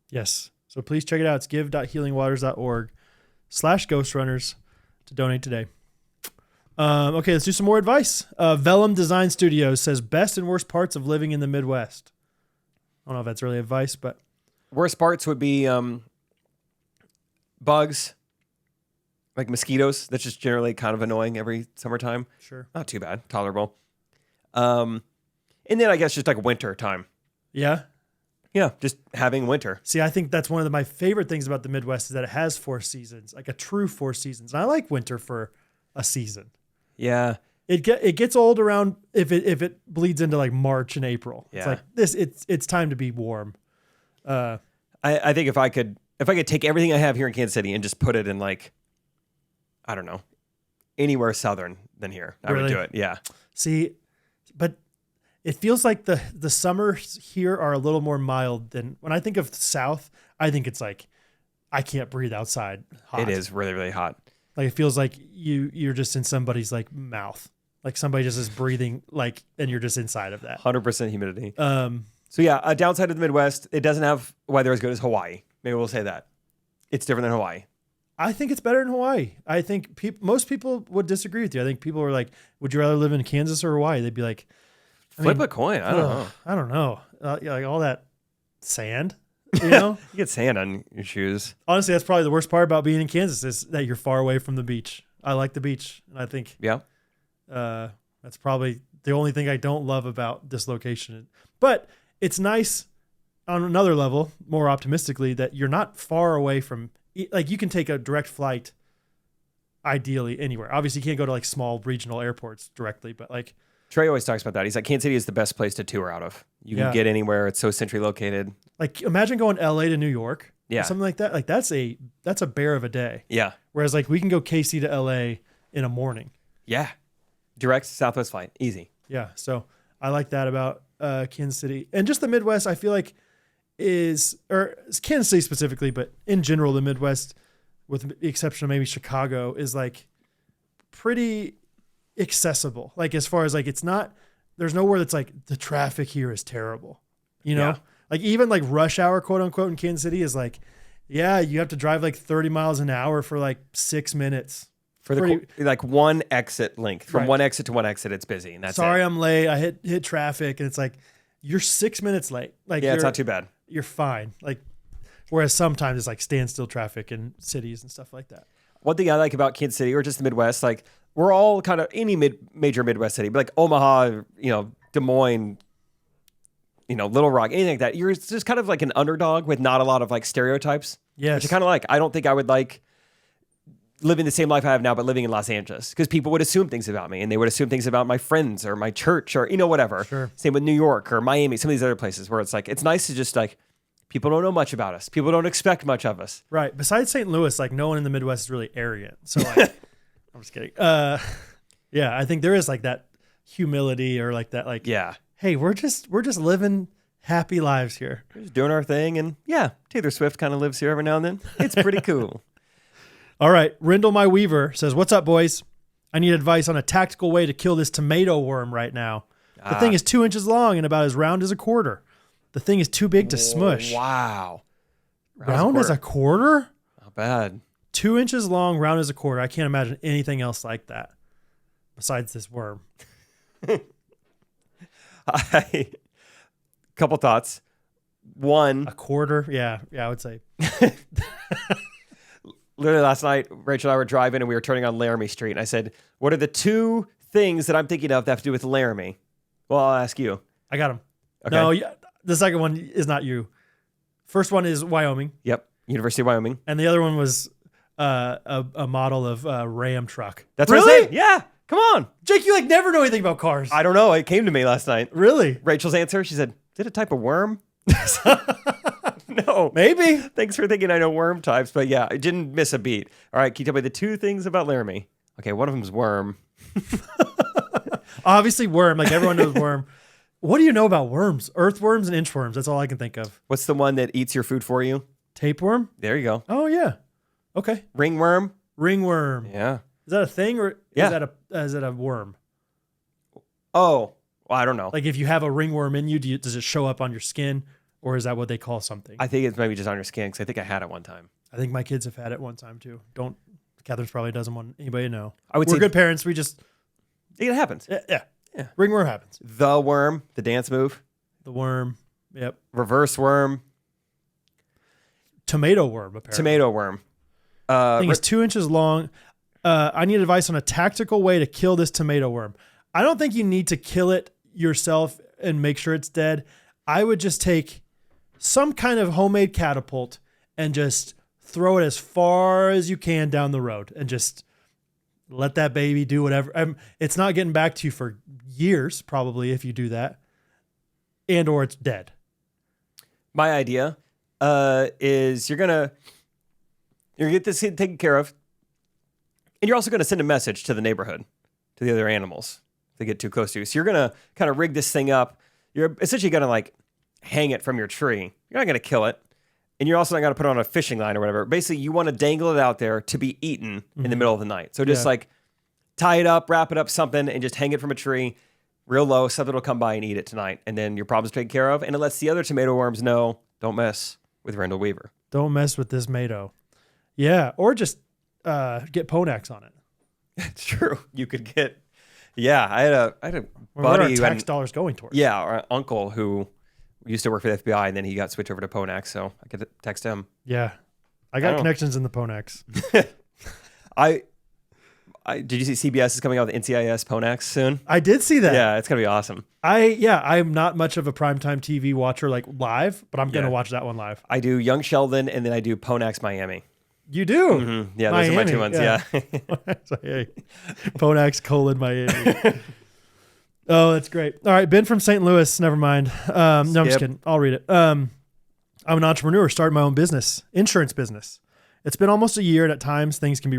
Yes. So please check it out. It's give.healingwaters.org/Ghostrunners to donate today. Okay, let's do some more advice. Vellum Design Studios says best and worst parts of living in the Midwest. I don't know if that's really advice, but Worst parts would be bugs, like mosquitoes. That's just generally kind of annoying every summertime. sure. Not too bad, tolerable. And then I guess just like winter time. Yeah. Yeah, just having winter. See, I think that's one of my favorite things about the Midwest is that it has 4 seasons, like a true 4 seasons. And I like winter for a season. Yeah. It gets old around if it bleeds into like March and April. It's Yeah. like it's time to be warm. I think if I could take everything I have here in Kansas City and just put it in like, I don't know, anywhere southern than here, I would Really? do it. Yeah. See, but it feels like the summers here are a little more mild than when I think of the South. I think it's like I can't breathe outside. Hot. It is really, really hot. Like it feels like you're just in somebody's like mouth. Like somebody just is breathing like, and you're just inside of that. 100% humidity. Um, So yeah, a downside of the Midwest, it doesn't have weather as good as Hawaii. Maybe we'll say that. It's different than Hawaii. I think it's better in Hawaii. I think most people would disagree with you. I think people are like, would you rather live in Kansas or Hawaii? They'd be like, Flip a coin. I don't know. I don't know. Yeah, like all that sand, you know? You get sand on your shoes. Honestly, that's probably the worst part about being in Kansas is that you're far away from the beach. I like the beach. And I think Yeah. that's probably the only thing I don't love about this location. But it's nice on another level, more optimistically, that you're not far away from, like you can take a direct flight ideally anywhere. Obviously you can't go to like small regional airports directly, but like, Trey always talks about that. He's like, Kansas City is the best place to tour out of. You can Yeah. get anywhere. It's so centrally located. like imagine going LA to New York, Yeah. or something like that. Like that's a bear of a day. Yeah. Whereas like we can go KC to LA in a morning. Yeah. Direct Southwest flight. Easy. Yeah. So I like that about Kansas City. And just the Midwest, I feel like or Kansas City specifically, but in general, the Midwest with the exception of maybe Chicago, is like pretty accessible. Like as far as like, there's nowhere that's like the traffic here is terrible, you know? Yeah. Like even like rush hour, quote unquote, in Kansas City is like, yeah, you have to drive like 30 miles an hour for like 6 minutes. For like one exit length. From one exit to one exit, it's busy. And that's Sorry, it. I'm late. I hit traffic. And it's like, you're 6 minutes late. Like, yeah, it's not too bad. You're fine. Like, whereas sometimes it's like standstill traffic in cities and stuff like that. One thing I like about Kansas City or just the Midwest, like we're all kind of any major Midwest city, but like Omaha, Des Moines, Little Rock, anything like that. You're just kind of like an underdog with not a lot of like stereotypes. Yes. Which I kind of like. I don't think I would like living the same life I have now, but living in Los Angeles, because people would assume things about me and they would assume things about my friends or my church or, whatever. Sure. Same with New York or Miami, some of these other places where it's like, it's nice to just like, people don't know much about us. People don't expect much of us. Right. Besides St. Louis, like no one in the Midwest is really arrogant. So like, I'm just kidding. Yeah, I think there is like that humility or like that, like, yeah, hey, we're just living happy lives here. We're just doing our thing. And yeah, Taylor Swift kind of lives here every now and then. It's pretty cool. All right. Rindle My Weaver says, what's up, boys? I need advice on a tactical way to kill this tomato worm right now. The thing is 2 inches long and about as round as a quarter. The thing is too big to smush. Wow. Round as a quarter? Not bad. 2 inches long, round as a quarter. I can't imagine anything else like that besides this worm. Couple thoughts. One. A quarter? Yeah, I would say. Literally last night, Rachel and I were driving and we were turning on Laramie Street. And I said, what are the two things that I'm thinking of that have to do with Laramie? Well, I'll ask you. I got him. Okay. No, the second one is not you. First one is Wyoming. Yep. University of Wyoming. And the other one was a model of Ram truck. That's really? what I said. Yeah. Come on. Jake, you like never know anything about cars. I don't know. It came to me last night. Really? Rachel's answer, she said, is it a type of worm? No. Maybe. Thanks for thinking I know worm types, but yeah, I didn't miss a beat. All right, can you tell me the two things about Laramie? Okay, one of them's worm. Obviously worm, like everyone knows worm. What do you know about worms? Earthworms and inchworms. That's all I can think of. What's the one that eats your food for you? Tapeworm? There you go. Oh, yeah. Okay. Ringworm? Ringworm. Yeah. Is that a thing or Yeah. is that a worm? Oh, well, I don't know. Like if you have a ringworm in you, does it show up on your skin or is that what they call something? I think it's maybe just on your skin because I think I had it one time. I think my kids have had it one time too. Catherine's probably doesn't want anybody to know. We're say good parents. We just. It happens. Yeah. Ringworm happens. The worm, the dance move. The worm. Yep. Reverse worm. Tomato worm, apparently. Tomato worm. Thing is 2 inches long. I need advice on a tactical way to kill this tomato worm. I don't think you need to kill it yourself and make sure it's dead. I would just take some kind of homemade catapult and just throw it as far as you can down the road and just let that baby do whatever. It's not getting back to you for years, probably, if you do that, or it's dead. My idea is you're gonna get this taken care of, and you're also gonna send a message to the neighborhood, to the other animals if they get too close to you. So you're gonna kind of rig this thing up. You're essentially gonna like hang it from your tree. You're not gonna kill it, and you're also not gonna put it on a fishing line or whatever. Basically, you want to dangle it out there to be eaten in the middle of the night. So just like tie it up, wrap it up something, and just hang it from a tree real low. Something will come by and eat it tonight, and then your problem's taken care of. And it lets the other tomato worms know, don't mess with Randall Weaver. Don't mess with this tomato. Yeah, or just get Ponax on it. It's true. You could get. Yeah, I had a buddy. Where are our tax dollars going towards? Yeah, our uncle who used to work for the FBI, and then he got switched over to Ponax, so I could text him. Yeah, I got connections in the Ponax. Did you see CBS is coming out with NCIS Ponax soon? I did see that. Yeah, it's gonna be awesome. I'm not much of a primetime TV watcher like live, but I'm gonna watch that one live. I do Young Sheldon, and then I do Ponax Miami. You do? Mm-hmm. Yeah, Miami, those are my two ones. Yeah. Ponax : Miami. Oh, that's great. All right, Ben from St. Louis. Never mind. No, I'm just kidding. I'll read it. I'm an entrepreneur, starting my own business, insurance business. It's been almost a year, and at times things can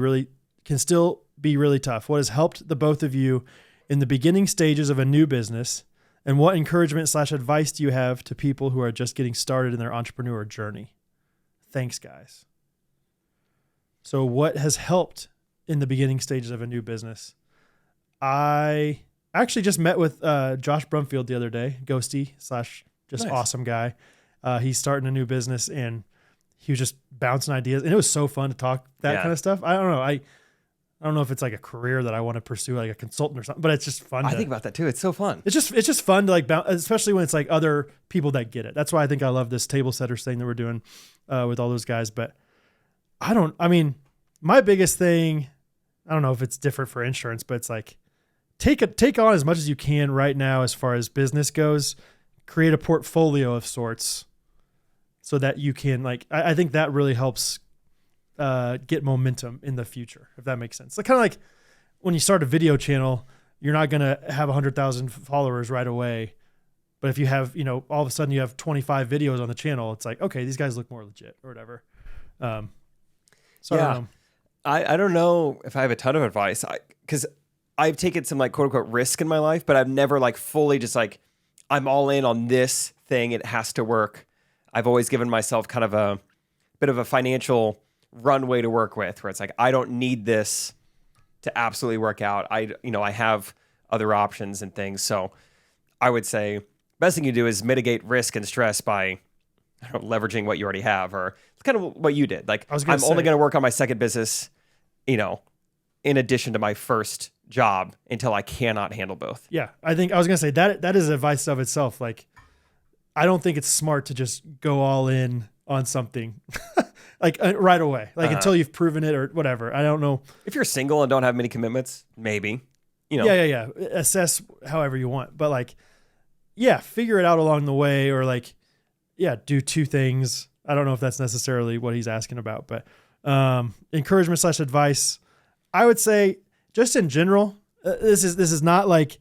still be really tough. What has helped the both of you in the beginning stages of a new business, and what encouragement / advice do you have to people who are just getting started in their entrepreneur journey? Thanks, guys. So what has helped in the beginning stages of a new business? I actually just met with Josh Brumfield the other day, Ghosty / just Nice. awesome guy. He's starting a new business and he was just bouncing ideas, and it was so fun to talk that Yeah. kind of stuff. I don't know. I don't know if it's like a career that I want to pursue, like a consultant or something, but it's just fun. I think about that too. It's so fun. It's just fun to like bounce, especially when it's like other people that get it. That's why I think I love this table setters thing that we're doing with all those guys. But I mean, my biggest thing, I don't know if it's different for insurance, but it's like take on as much as you can right now as far as business goes. Create a portfolio of sorts so that you can like. I think that really helps get momentum in the future, if that makes sense. Like kind of like when you start a video channel, you're not going to have 100,000 followers right away. But if you have, all of a sudden you have 25 videos on the channel, it's like, okay, these guys look more legit or whatever. So Yeah. I don't know if I have a ton of advice because I've taken some like quote unquote risk in my life, but I've never like fully just like, I'm all in on this thing. It has to work. I've always given myself kind of a bit of a financial runway to work with where it's like, I don't need this to absolutely work out. I have other options and things. So I would say best thing you do is mitigate risk and stress by leveraging what you already have, or it's kind of what you did. Like I'm only going to work on my second business, in addition to my first job until I cannot handle both. Yeah. I think I was going to say that is advice of itself. Like, I don't think it's smart to just go all in on something like right away, like until you've proven it or whatever. I don't know. If you're single and don't have many commitments, maybe, Yeah. Assess however you want, but like, yeah, figure it out along the way, or like, yeah, do two things. I don't know if that's necessarily what he's asking about, but encouragement / advice. I would say just in general, this is not like,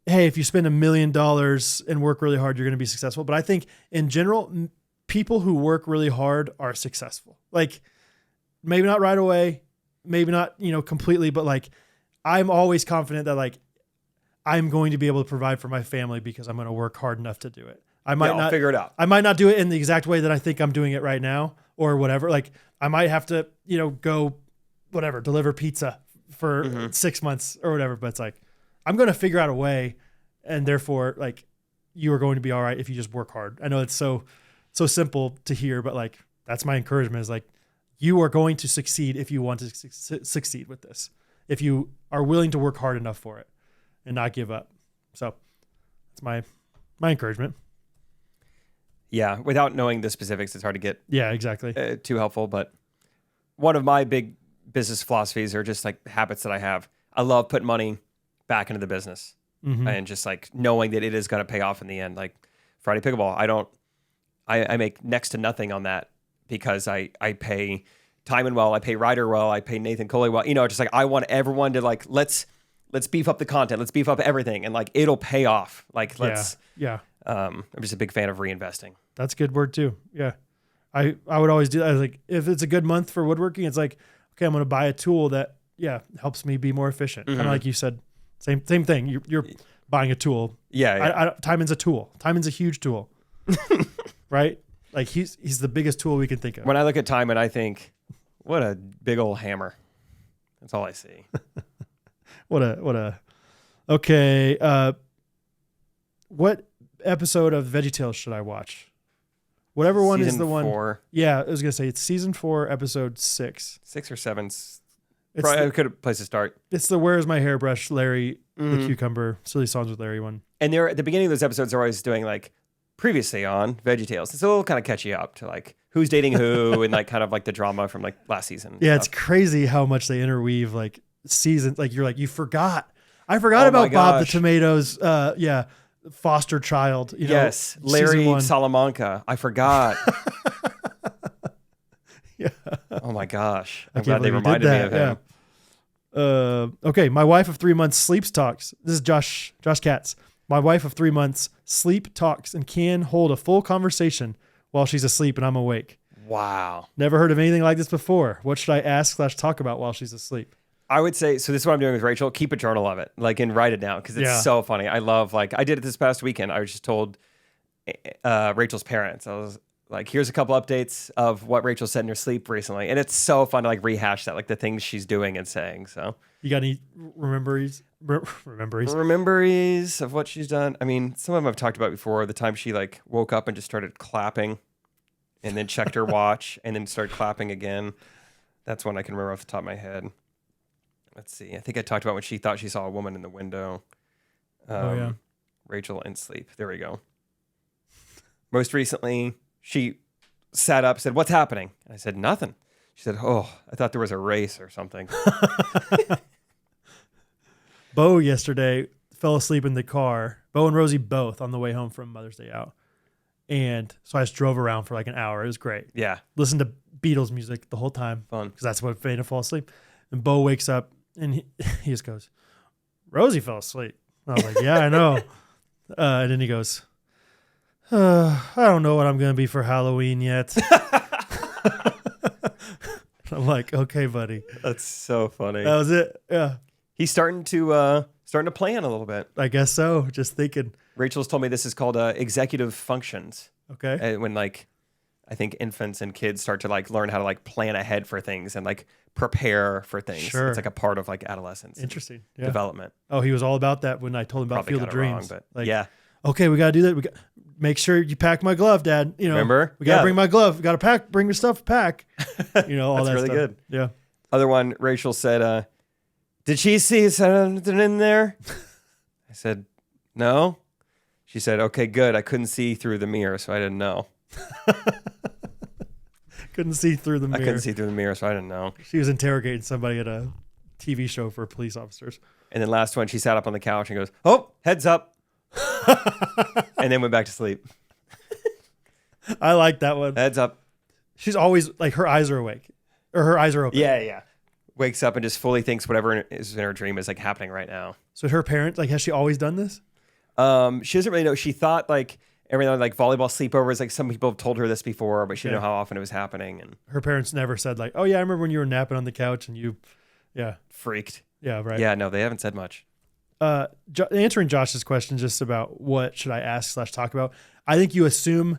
hey, if you spend $1 million and work really hard, you're going to be successful. But I think in general, people who work really hard are successful. Like maybe not right away, maybe not, completely, but like I'm always confident that like I'm going to be able to provide for my family because I'm going to work hard enough to do it. I might not figure it out. I might not do it in the exact way that I think I'm doing it right now or whatever. Like I might have to, go whatever, deliver pizza for 6 months or whatever. But it's like, I'm going to figure out a way, and therefore like you are going to be all right if you just work hard. I know it's so simple to hear, but like, that's my encouragement is like, you are going to succeed if you want to succeed with this, if you are willing to work hard enough for it and not give up. So that's my encouragement. Yeah. Without knowing the specifics, it's hard to get exactly too helpful. But one of my big business philosophies are just like habits that I have. I love putting money back into the business and just like knowing that it is going to pay off in the end. Like Friday Pickleball, I make next to nothing on that because I pay Timon well, I pay Ryder well, I pay Nathan Coley well. Just like I want everyone to like, let's beef up the content, let's beef up everything, and like it'll pay off. Like let's I'm just a big fan of reinvesting. That's a good word too. Yeah. I would always do that. Like if it's a good month for woodworking, it's like, okay, I'm going to buy a tool that helps me be more efficient. Kind of like you said, same thing. You're buying a tool. Yeah. Timon's a tool. Timon's a huge tool, right? Like he's the biggest tool we can think of. When I look at Timon, I think, what a big old hammer. That's all I see. Okay. What episode of VeggieTales should I watch? Whatever one is the one. 4. Yeah, I was gonna say it's season 4, episode 6. 6 or 7. Probably a good place to start. It's the "Where's My Hairbrush?" Larry the Cucumber, Silly Songs with Larry one. And they're at the beginning of those episodes, they're always doing like previously on VeggieTales. It's a little kind of catchy up to like who's dating who and like kind of like the drama from like last season. Yeah, it's crazy how much they interweave like seasons. Like you're like, you forgot. I forgot about Bob the Tomatoes. Foster child. Yes, Larry Salamanca. I forgot. Yeah. Oh my gosh. I'm glad they reminded me of him. Yeah. Okay. My wife of 3 months sleeps talks. This is Josh Katz. My wife of 3 months sleep talks and can hold a full conversation while she's asleep and I'm awake. Wow. Never heard of anything like this before. What should I ask / talk about while she's asleep? I would say, so this is what I'm doing with Rachel. Keep a journal of it, like, and write it down because it's so funny. I love, like, I did it this past weekend. I was just told Rachel's parents. I was like, here's a couple updates of what Rachel said in her sleep recently. And it's so fun to like rehash that, like the things she's doing and saying. So You got any rememberies? Rememberies of what she's done. I mean, some of them I've talked about before. The time she like woke up and just started clapping and then checked her watch and then started clapping again. That's one I can remember off the top of my head. Let's see. I think I talked about when she thought she saw a woman in the window. Yeah. Rachel in sleep. There we go. Most recently, she sat up, said, "What's happening?" And I said, "Nothing." She said, "Oh, I thought there was a race or something." Bo yesterday fell asleep in the car. Bo and Rosie both on the way home from Mother's Day out. And so I just drove around for like an hour. It was great. Yeah. Listened to Beatles music the whole time. Fun. Because that's what made him fall asleep. And Bo wakes up and he just goes, "Rosie fell asleep." And I was like, "Yeah, I know." And then he goes, "I don't know what I'm going to be for Halloween yet." I'm like, "Okay, buddy." That's so funny. That was it. Yeah. He's starting to plan a little bit. I guess so. Just thinking. Rachel's told me this is called executive functions. Okay. When like, I think infants and kids start to like learn how to like plan ahead for things and like prepare for things. Sure. It's like a part of like adolescence. Interesting. Yeah. Development. Oh, he was all about that when I told him about Probably Field got of it wrong, Dreams. but Like, yeah. Okay, we got to do that. We got make sure you pack my glove, Dad. You know, Remember? we got to Yeah. bring my glove. We got to bring your stuff, pack. You know, all That's that really stuff. good. Yeah. Other one, Rachel said, "Did she see something in there?" I said, "No." She said, "Okay, good. I couldn't see through the mirror, so I didn't know." Couldn't see through the mirror. I couldn't see through the mirror, so I didn't know. She was interrogating somebody at a TV show for police officers. And then last one, she sat up on the couch and goes, "Oh, heads up." And then went back to sleep. I like that one. Heads up. She's always like her eyes are awake or her eyes are open. Yeah. Wakes up and just fully thinks whatever is in her dream is like happening right now. So her parents, like, has she always done this? She doesn't really know. She thought like everything like volleyball sleepovers, like some people have told her this before, but she didn't know how often it was happening and Her parents never said like, "Oh yeah, I remember when you were napping on the couch and you," yeah, freaked. yeah, right. Yeah, no, they haven't said much. Answering Josh's question just about what should I ask / talk about, I think you assume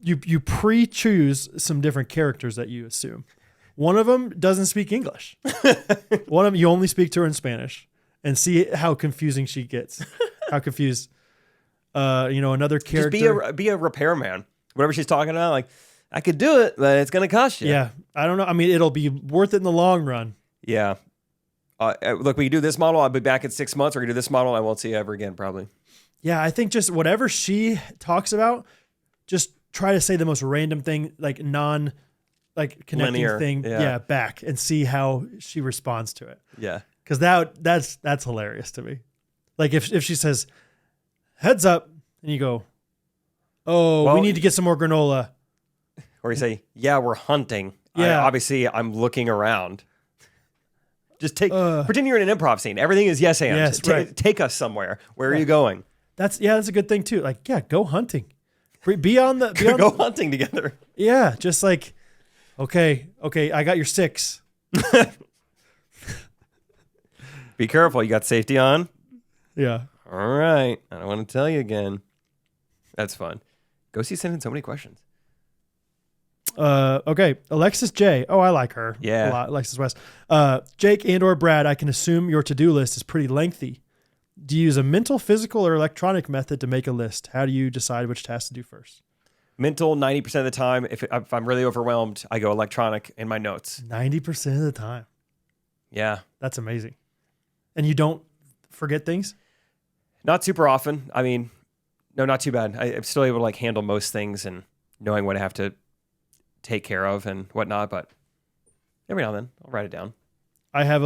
you pre-choose some different characters that you assume. One of them doesn't speak English. One of them you only speak to her in Spanish and see how confusing she gets. How confused. Another character. Just be a repairman. Whatever she's talking about, like I could do it, but it's gonna cost you. Yeah, I don't know. I mean, it'll be worth it in the long run. Yeah. Look, we can do this model. I'll be back in 6 months. Or we can do this model. I won't see you ever again, probably. Yeah, I think just whatever she talks about, just try to say the most random thing, like connecting Linear, thing, yeah. back and see how she responds to it. Yeah. Because that's hilarious to me. Like if she says, "Heads up," and you go, "Oh, Well, we need to get some more granola." Or you say, "Yeah, we're hunting." Yeah. Obviously, I'm looking around. Just pretend you're in an improv scene. Everything is yes and. Yes, right. Take us somewhere. Where are you going? That's a good thing too. Like, yeah, go hunting. Be on the Go hunting together. Yeah, just like, okay, I got your 6. Be careful. You got safety on? Yeah. All right. I don't want to tell you again. That's fun. Ghosties sent in so many questions. Okay. Alexis J. Oh, I like her. Yeah. A lot. Alexis West. Jake and or Brad, I can assume your to-do list is pretty lengthy. Do you use a mental, physical, or electronic method to make a list? How do you decide which task to do first? Mental 90% of the time. If I'm really overwhelmed, I go electronic in my notes. 90% of the time. Yeah. That's amazing. And you don't forget things? Not super often. I mean, no, not too bad. I'm still able to like handle most things and knowing what I have to take care of and whatnot. But every now and then I'll write it down. I have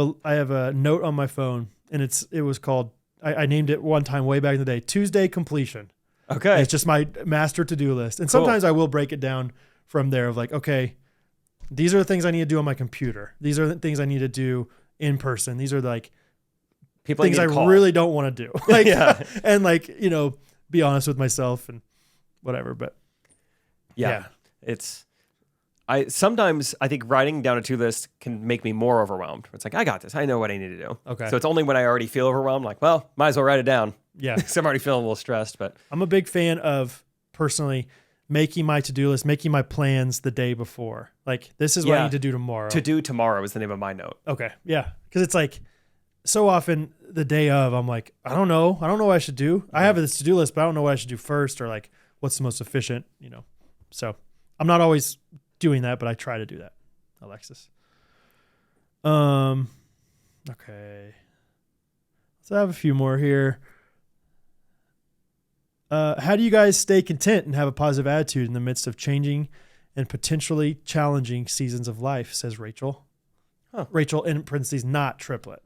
a note on my phone, and it was called, I named it one time way back in the day, Tuesday Completion. Okay. And it's just my master to-do list. And Cool. sometimes I will break it down from there of like, okay, these are the things I need to do on my computer. These are the things I need to do in person. These are like things I really don't want to do. Like, Yeah. And like, be honest with myself and whatever. But Yeah. Sometimes I think writing down a to-do list can make me more overwhelmed. It's like, I got this. I know what I need to do. Okay. So it's only when I already feel overwhelmed, like, well, might as well write it down. yeah, Because I'm already feeling a little stressed. But I'm a big fan of personally making my to-do list, making my plans the day before. Like, this is what I need to do tomorrow. To do tomorrow is the name of my note. Okay. Yeah. Because it's like so often the day of, I'm like, I don't know what I should do. I have this to-do list, but I don't know what I should do first, or like what's the most efficient, So I'm not always doing that, but I try to do that. Alexis. Okay. So I have a few more here. How do you guys stay content and have a positive attitude in the midst of changing and potentially challenging seasons of life, says Rachel. Huh. Rachel, in parentheses, not triplet.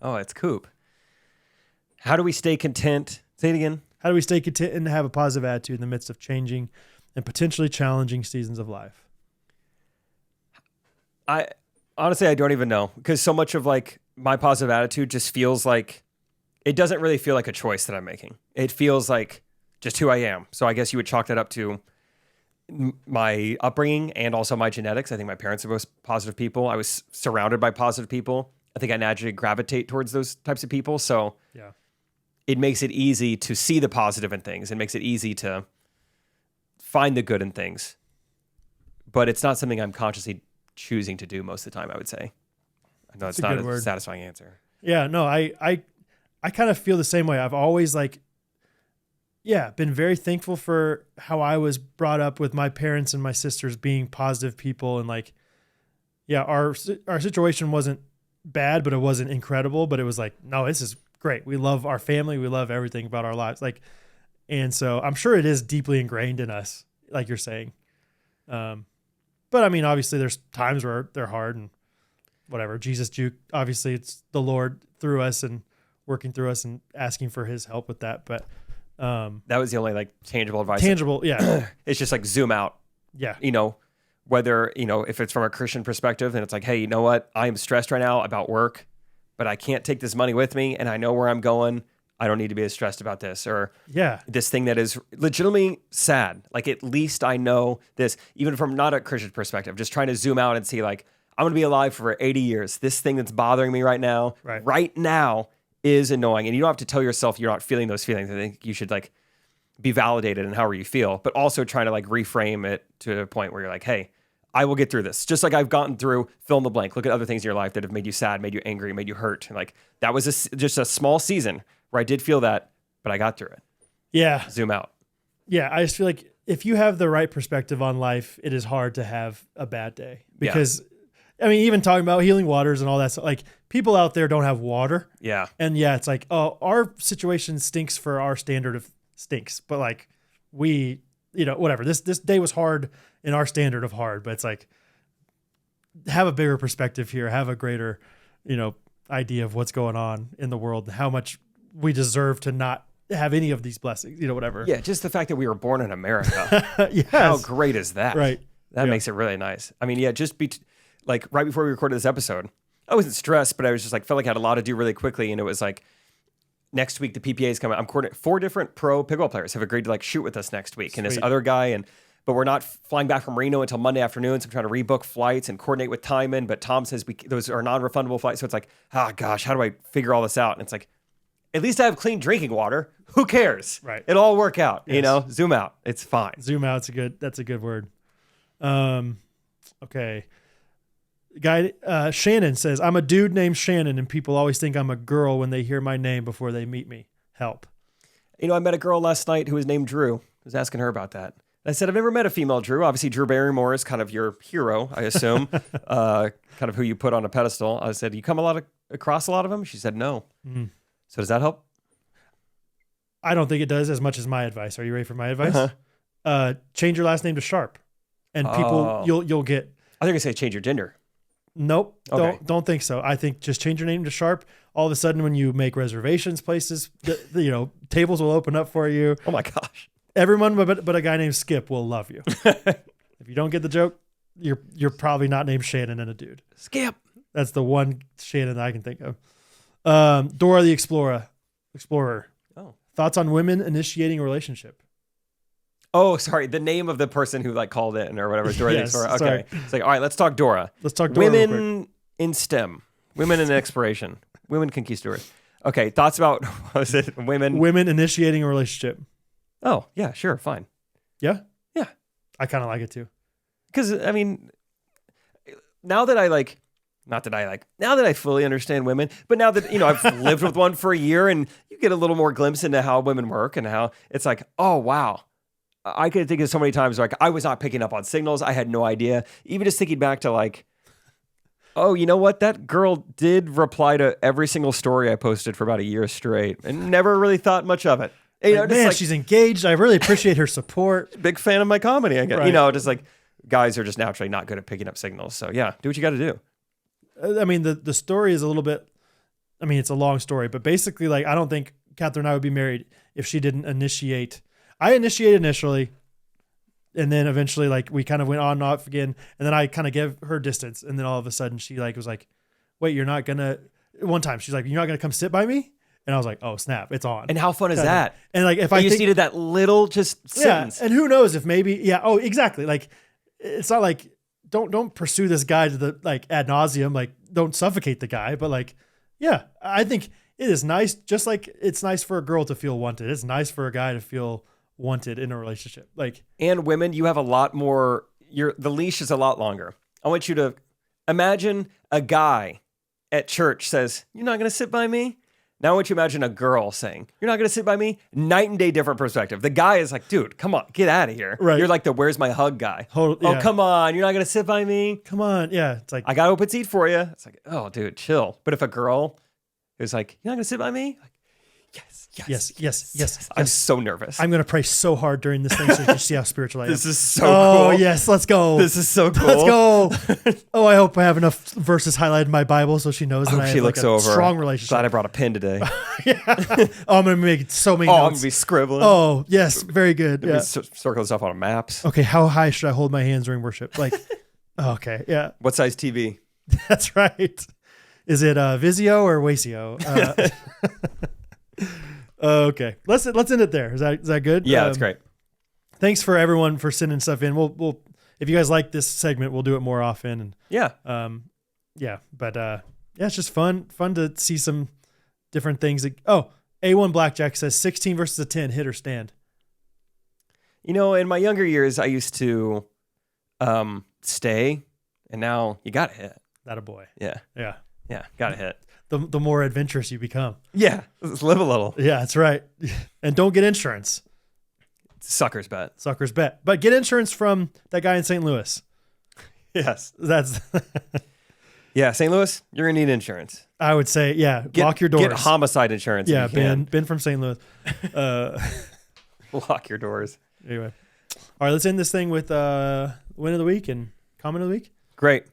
Oh, it's Coop. How do we stay content? Say it again. How do we stay content and have a positive attitude in the midst of changing and potentially challenging seasons of life? I don't even know, because so much of like my positive attitude just feels like it doesn't really feel like a choice that I'm making. It feels like just who I am. So I guess you would chalk that up to my upbringing and also my genetics. I think my parents are both positive people. I was surrounded by positive people. I think I naturally gravitate towards those types of people. So yeah, it makes it easy to see the positive in things. It makes it easy to find the good in things. But it's not something I'm consciously choosing to do most of the time, I would say. I know it's not a satisfying answer. Yeah, no, I kind of feel the same way. I've always been very thankful for how I was brought up with my parents and my sisters being positive people. And our situation wasn't bad, but it wasn't incredible. But it was like, no, this is great. We love our family. We love everything about our lives. And so I'm sure it is deeply ingrained in us, like you're saying. But I mean, obviously there's times where they're hard and whatever. Jesus juke, obviously it's the Lord through us and working through us and asking for his help with that. But that was the only tangible advice. Yeah. It's just zoom out. Yeah. Whether, if it's from a Christian perspective, then it's like, hey, you know what? I am stressed right now about work, but I can't take this money with me and I know where I'm going. I don't need to be as stressed about this, or this thing that is legitimately sad. At least I know this, even from not a Christian perspective, just trying to zoom out and see I'm going to be alive for 80 years. This thing that's bothering me right now, is annoying. And you don't have to tell yourself you're not feeling those feelings. I think you should be validated in however you feel, but also trying to reframe it to a point where you're like, hey, I will get through this. Just like I've gotten through fill in the blank. Look at other things in your life that have made you sad, made you angry, made you hurt. And that was just a small season where I did feel that, but I got through it. Yeah. Zoom out. Yeah. I just feel like if you have the right perspective on life, it is hard to have a bad day because I mean, even talking about healing waters and all that stuff, people out there don't have water. Yeah. And it's our situation stinks for our standard of stinks, but we, whatever, this day was hard in our standard of hard, but it's have a bigger perspective here, have a greater, idea of what's going on in the world, how much we deserve to not have any of these blessings, whatever. Yeah. Just the fact that we were born in America. Yes. How great is that? Right. That makes it really nice. I mean, just be right before we recorded this episode, I wasn't stressed, but I was just felt like I had a lot to do really quickly. And it was next week, the PPA is coming. I'm coordinating 4 different pro pickleball players have agreed to shoot with us next week. Sweet. And this other guy, but we're not flying back from Reno until Monday afternoon. So I'm trying to rebook flights and coordinate with Timon. But Tom says those are non-refundable flights. So it's gosh, how do I figure all this out? And it's at least I have clean drinking water. Who cares? Right. It'll all work out. Yes. Zoom out. It's fine. Zoom out. That's a good word. Okay. Guy Shannon says, I'm a dude named Shannon and people always think I'm a girl when they hear my name before they meet me. Help. I met a girl last night who was named Drew. I was asking her about that. I said, I've never met a female Drew. Obviously, Drew Barrymore is kind of your hero, I assume, kind of who you put on a pedestal. I said, you come across a lot of them? She said, no. Mm. So does that help? I don't think it does as much as my advice. Are you ready for my advice? Change your last name to Sharp and people you'll get. I think I say change your gender. Nope. Okay. Don't think so. I think just change your name to Sharp. All of a sudden, when you make reservations, places, tables will open up for you. Oh my gosh. Everyone but a guy named Skip will love you. If you don't get the joke, you're probably not named Shannon and a dude. Skip. That's the one Shannon I can think of. Dora the Explorer. Oh. Thoughts on women initiating a relationship? Oh, sorry. The name of the person who called in or whatever. Dora the Explorer. Okay. Sorry. It's all right, let's talk Dora. Let's talk Dora. Women in STEM. Women in exploration. Women conquistadors. Okay. Thoughts about, what was it? Women initiating a relationship. Oh, yeah, sure. Fine. Yeah? Yeah. I kind of like it too. Because, I mean, now that I fully understand women, but now that, I've lived with one for a year and you get a little more glimpse into how women work and how it's like, oh, wow. I could think of so many times like I was not picking up on signals. I had no idea. Even just thinking back to like, oh, you know what? That girl did reply to every single story I posted for about a year straight and never really thought much of it. Man, she's engaged. I really appreciate her support. Big fan of my comedy, I guess. Right. Just like guys are just naturally not good at picking up signals. So yeah, do what you got to do. I mean, the story is a little bit, I mean, it's a long story, but basically, like, I don't think Catherine and I would be married if she didn't initiate. I initiated initially, and then eventually, like, we kind of went on and off again, and then I kind of gave her distance, and then all of a sudden, she, like, was like, wait, you're not gonna, one time, she's like, you're not gonna come sit by me? And I was like, oh, snap, it's on. And how fun is that? And, like, if you I just needed that little just sentence. Yeah, and who knows if maybe, oh, exactly. Like, it's not like, don't pursue this guy to the like ad nauseum, like don't suffocate the guy, but like, yeah, I think it is nice. Just like it's nice for a girl to feel wanted. It's nice for a guy to feel wanted in a relationship. Like, and women, you have a lot more, the leash is a lot longer. I want you to imagine a guy at church says, you're not going to sit by me. Now I want you to imagine a girl saying, you're not going to sit by me. Night and day different perspective. The guy is like, dude, come on, get out of here. Right. You're like the where's my hug guy. Yeah. Oh, come on. You're not going to sit by me. Come on. Yeah. It's like, I got open seat for you. It's like, oh, dude, chill. But if a girl is like, you're not going to sit by me. Like, yes. I'm so nervous. I'm going to pray so hard during this thing so you can see how spiritual I am. This is so cool. Oh, yes. Let's go. This is so cool. Let's go. Oh, I hope I have enough verses highlighted in my Bible so she knows that I have like a strong relationship. Glad I brought a pen today. Yeah. Oh, I'm going to make so many notes. I'm going to be scribbling. Oh, yes. Very good. Yeah. Circle stuff on maps. Okay. How high should I hold my hands during worship? Like, okay. Yeah. What size TV? That's right. Is it Vizio or Wacio? Okay, let's end it there. Is that good? Yeah, that's great. Thanks for everyone for sending stuff in. We'll if you guys like this segment, we'll do it more often. And but it's just fun to see some different things. A1 Blackjack says 16 versus a 10, hit or stand. In my younger years, I used to stay, and now you got to hit. That a boy. Yeah, got to hit. The more adventurous you become. Yeah, let's live a little. Yeah, that's right. And don't get insurance. Sucker's bet. But get insurance from that guy in St. Louis. Yes. That's yeah, St. Louis, you're going to need insurance. I would say, lock your doors. Get homicide insurance. Yeah, Ben from St. Louis. Lock your doors. Anyway. All right, let's end this thing with win of the week and comment of the week. Great.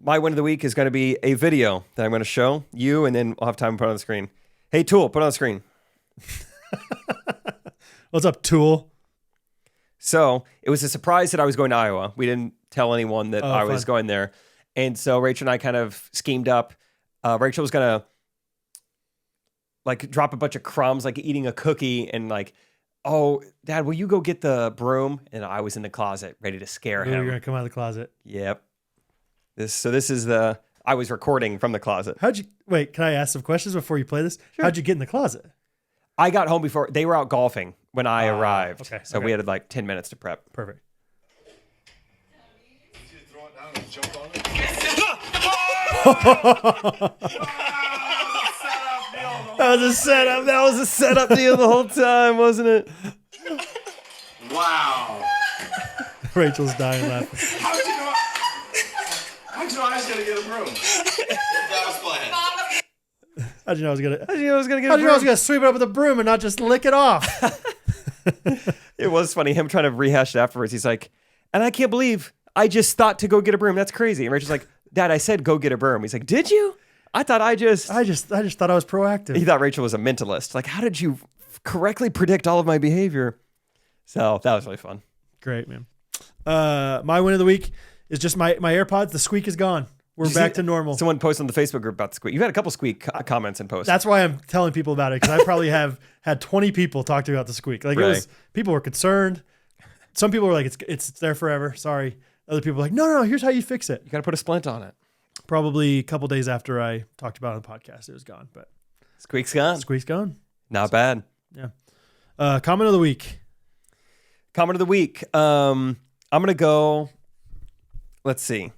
My win of the week is going to be a video that I'm going to show you, and then we'll have time to put it on the screen. Hey, Tool, put it on the screen. What's up, Tool? So it was a surprise that I was going to Iowa. We didn't tell anyone that I was going there. And so Rachel and I kind of schemed up. Rachel was going to like drop a bunch of crumbs, like eating a cookie, and like, oh, Dad, will you go get the broom? And I was in the closet ready to scare him. You're going to come out of the closet. Yep. I was recording from the closet. Can I ask some questions before you play this? Sure. How'd you get in the closet? I got home before they were out golfing when I arrived. Okay. So we had like 10 minutes to prep. Perfect. That was a setup. That was a setup deal the whole time, wasn't it? Wow. Rachel's dying laughing. How'd you know I was gonna get a broom? That was planned. How'd you know I was gonna get a broom? How'd you know I was gonna sweep it up with a broom and not just lick it off? It was funny, him trying to rehash it afterwards. He's like, and I can't believe I just thought to go get a broom. That's crazy. And Rachel's like, Dad, I said go get a broom. He's like, did you? I thought I just thought I was proactive. He thought Rachel was a mentalist. Like, how did you correctly predict all of my behavior? So that was really fun. Great, man. My win of the week is just my AirPods. The squeak is gone. We're back to normal. Someone posted on the Facebook group about the squeak. You've had a couple squeak comments and posts. That's why I'm telling people about it, because I probably have had 20 people talk to me about the squeak. Like, right. People were concerned. Some people were like, it's there forever. Sorry. Other people were like, no, here's how you fix it. You got to put a splint on it. Probably a couple days after I talked about it on the podcast, it was gone. But squeak's gone. Squeak's gone. Not bad. Yeah. Comment of the week. Comment of the week. I'm going to go, let's see.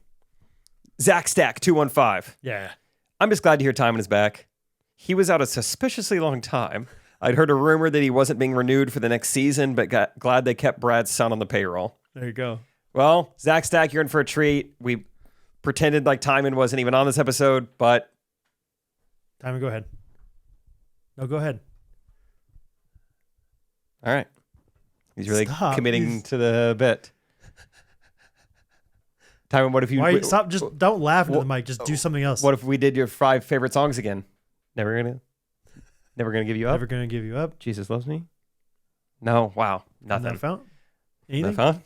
Zach Stack 215. Yeah. I'm just glad to hear Timon is back. He was out a suspiciously long time. I'd heard a rumor that he wasn't being renewed for the next season, but glad they kept Brad's son on the payroll. There you go. Well, Zach Stack, you're in for a treat. We pretended like Timon wasn't even on this episode, but... Timon, go ahead. No, go ahead. All right. He's really Stop. committing to the bit. Timon, what if you... Stop, just don't laugh into the mic. Just do something else. What if we did your 5 favorite songs again? Never gonna give you up? Never gonna give you up. Jesus Loves Me? No. Wow. Nothing. Not found? Anything? Not found?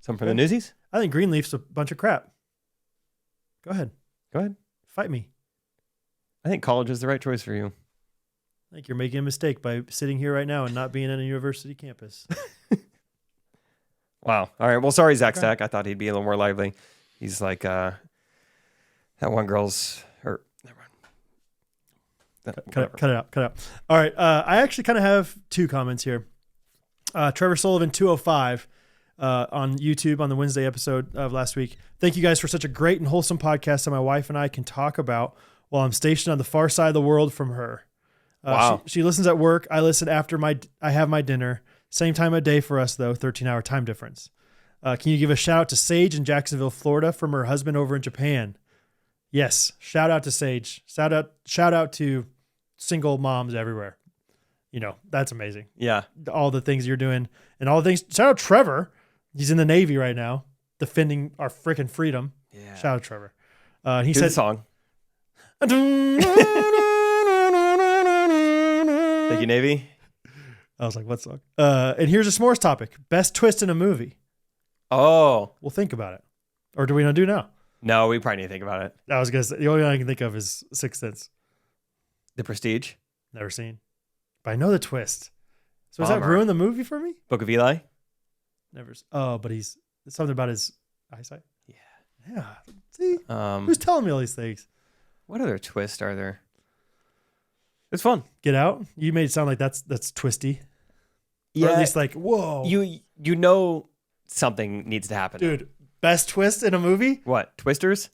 Something from the Newsies? I think Greenleaf's a bunch of crap. Go ahead. Go ahead. Fight me. I think college is the right choice for you. I think you're making a mistake by sitting here right now and not being on a university campus. Wow. All right. Well, sorry, Zach Okay. Stack. I thought he'd be a little more lively. He's like that one girl's... Or, never mind. Cut it out. All right. I actually kind of have 2 comments here. Trevor Sullivan 205 on YouTube on the Wednesday episode of last week. Thank you guys for such a great and wholesome podcast that my wife and I can talk about while I'm stationed on the far side of the world from her. Wow. She listens at work. I listen after I have my dinner. Same time of day for us though, 13-hour time difference. Can you give a shout out to Sage in Jacksonville, Florida from her husband over in Japan? Yes. Shout out to Sage. Shout out to single moms everywhere. You know, that's amazing. Yeah. All the things you're doing and all the things. Shout out Trevor. He's in the Navy right now, defending our freaking freedom. Yeah. Shout out Trevor. He Do said the song. Thank you, Navy. I was like, what song? And here's a s'mores topic. Best twist in a movie. Oh. We'll think about it. Or do we not do now? No, we probably need to think about it. I was going to say, the only one I can think of is Sixth Sense. The Prestige. Never seen. But I know the twist. So does that Bummer. ruin the movie for me? Book of Eli. Never. Oh, but he's something about his eyesight. Yeah. Yeah. See? Who's telling me all these things? What other twists are there? It's fun. Get Out? You made it sound like that's twisty. Or at least like, whoa. You know something needs to happen. Dude, best twist in a movie? What? Twisters?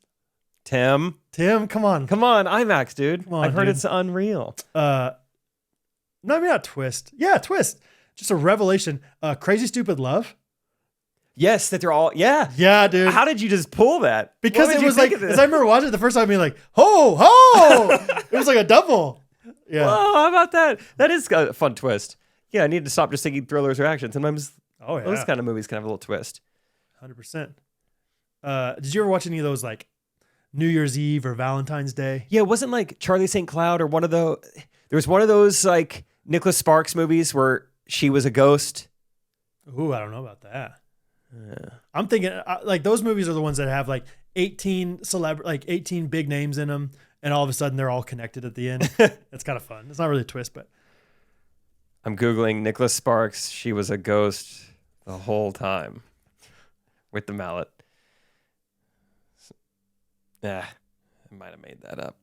Tim, come on. come on, IMAX, dude. Come on, I've heard dude. it's unreal. No, maybe not twist. Yeah, twist. Just a revelation. Crazy Stupid Love? Yes, that they're all. Yeah. Yeah, dude. How did you just pull that? Because What it did you was think like, of this? as I remember watching it the first time, being like, ho, ho. It was like a double. Yeah. Whoa, how about that? That is a fun twist. Yeah, I need to stop just thinking thrillers or action. Sometimes Oh, yeah. those kind of movies can have a little twist. 100%. Did you ever watch any of those like New Year's Eve or Valentine's Day? Yeah, it wasn't like Charlie St. Cloud or one of those. There was one of those like Nicholas Sparks movies where she was a ghost. Ooh, I don't know about that. Yeah. I'm thinking like those movies are the ones that have like 18 big names in them, and all of a sudden they're all connected at the end. It's kind of fun. It's not really a twist, but I'm Googling Nicholas Sparks. She was a ghost the whole time with the mallet. Yeah, I might have made that up.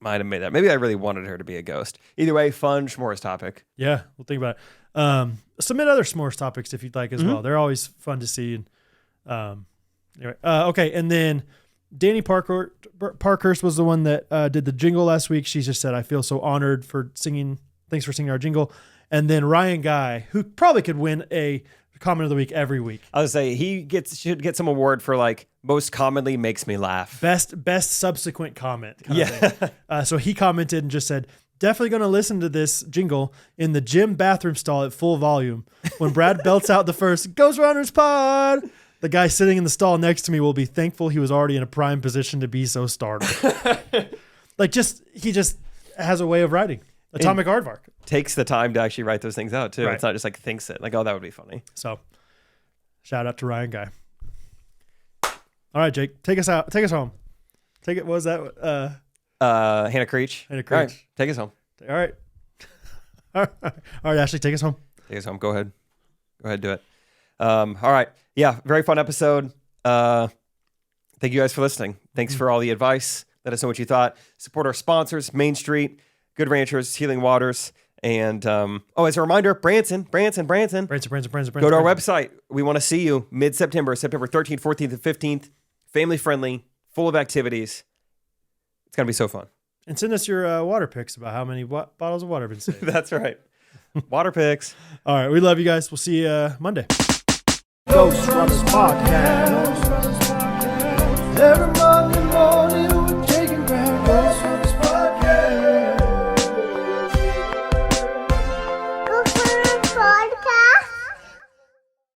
Maybe I really wanted her to be a ghost. Either way, fun s'mores topic. yeah, we'll think about it. Submit other s'mores topics if you'd like as well. They're always fun to see. And anyway, okay, and then Danny Parkhurst was the one that did the jingle last week. She just said, "I feel so honored for singing. Thanks for singing our jingle." And then Ryan Guy, who probably could win a comment of the week every week. I would say he should get some award for like most commonly makes me laugh. Best subsequent comment. Kind of Yeah. thing. So he commented and just said, "Definitely going to listen to this jingle in the gym bathroom stall at full volume. When Brad belts out the first Ghostrunners pod, the guy sitting in the stall next to me will be thankful he was already in a prime position to be so startled." He just has a way of writing. Atomic Aardvark. Takes the time to actually write those things out too. Right. It's not just like thinks it. Like, oh, that would be funny. So shout out to Ryan Guy. All right, Jake, take us out. Take us home. Take it. What was that? Hannah Creech. Hannah All right, Creech. take us home. All right. All right, Ashley, take us home. Take us home. Go ahead. Do it. All right. Yeah, very fun episode. Thank you guys for listening. Thanks for all the advice. Let us know what you thought. Support our sponsors, Main Street, Good Ranchers, Healing Waters, And as a reminder, Branson. Go to our website. We want to see you mid-September, September 13th, 14th, and 15th. Family friendly, full of activities. It's going to be so fun. And send us your water picks about how many bottles of water have been saved. That's right. Water picks. All right. We love you guys. We'll see you Monday. Ghostrunners Podcast. Every Monday.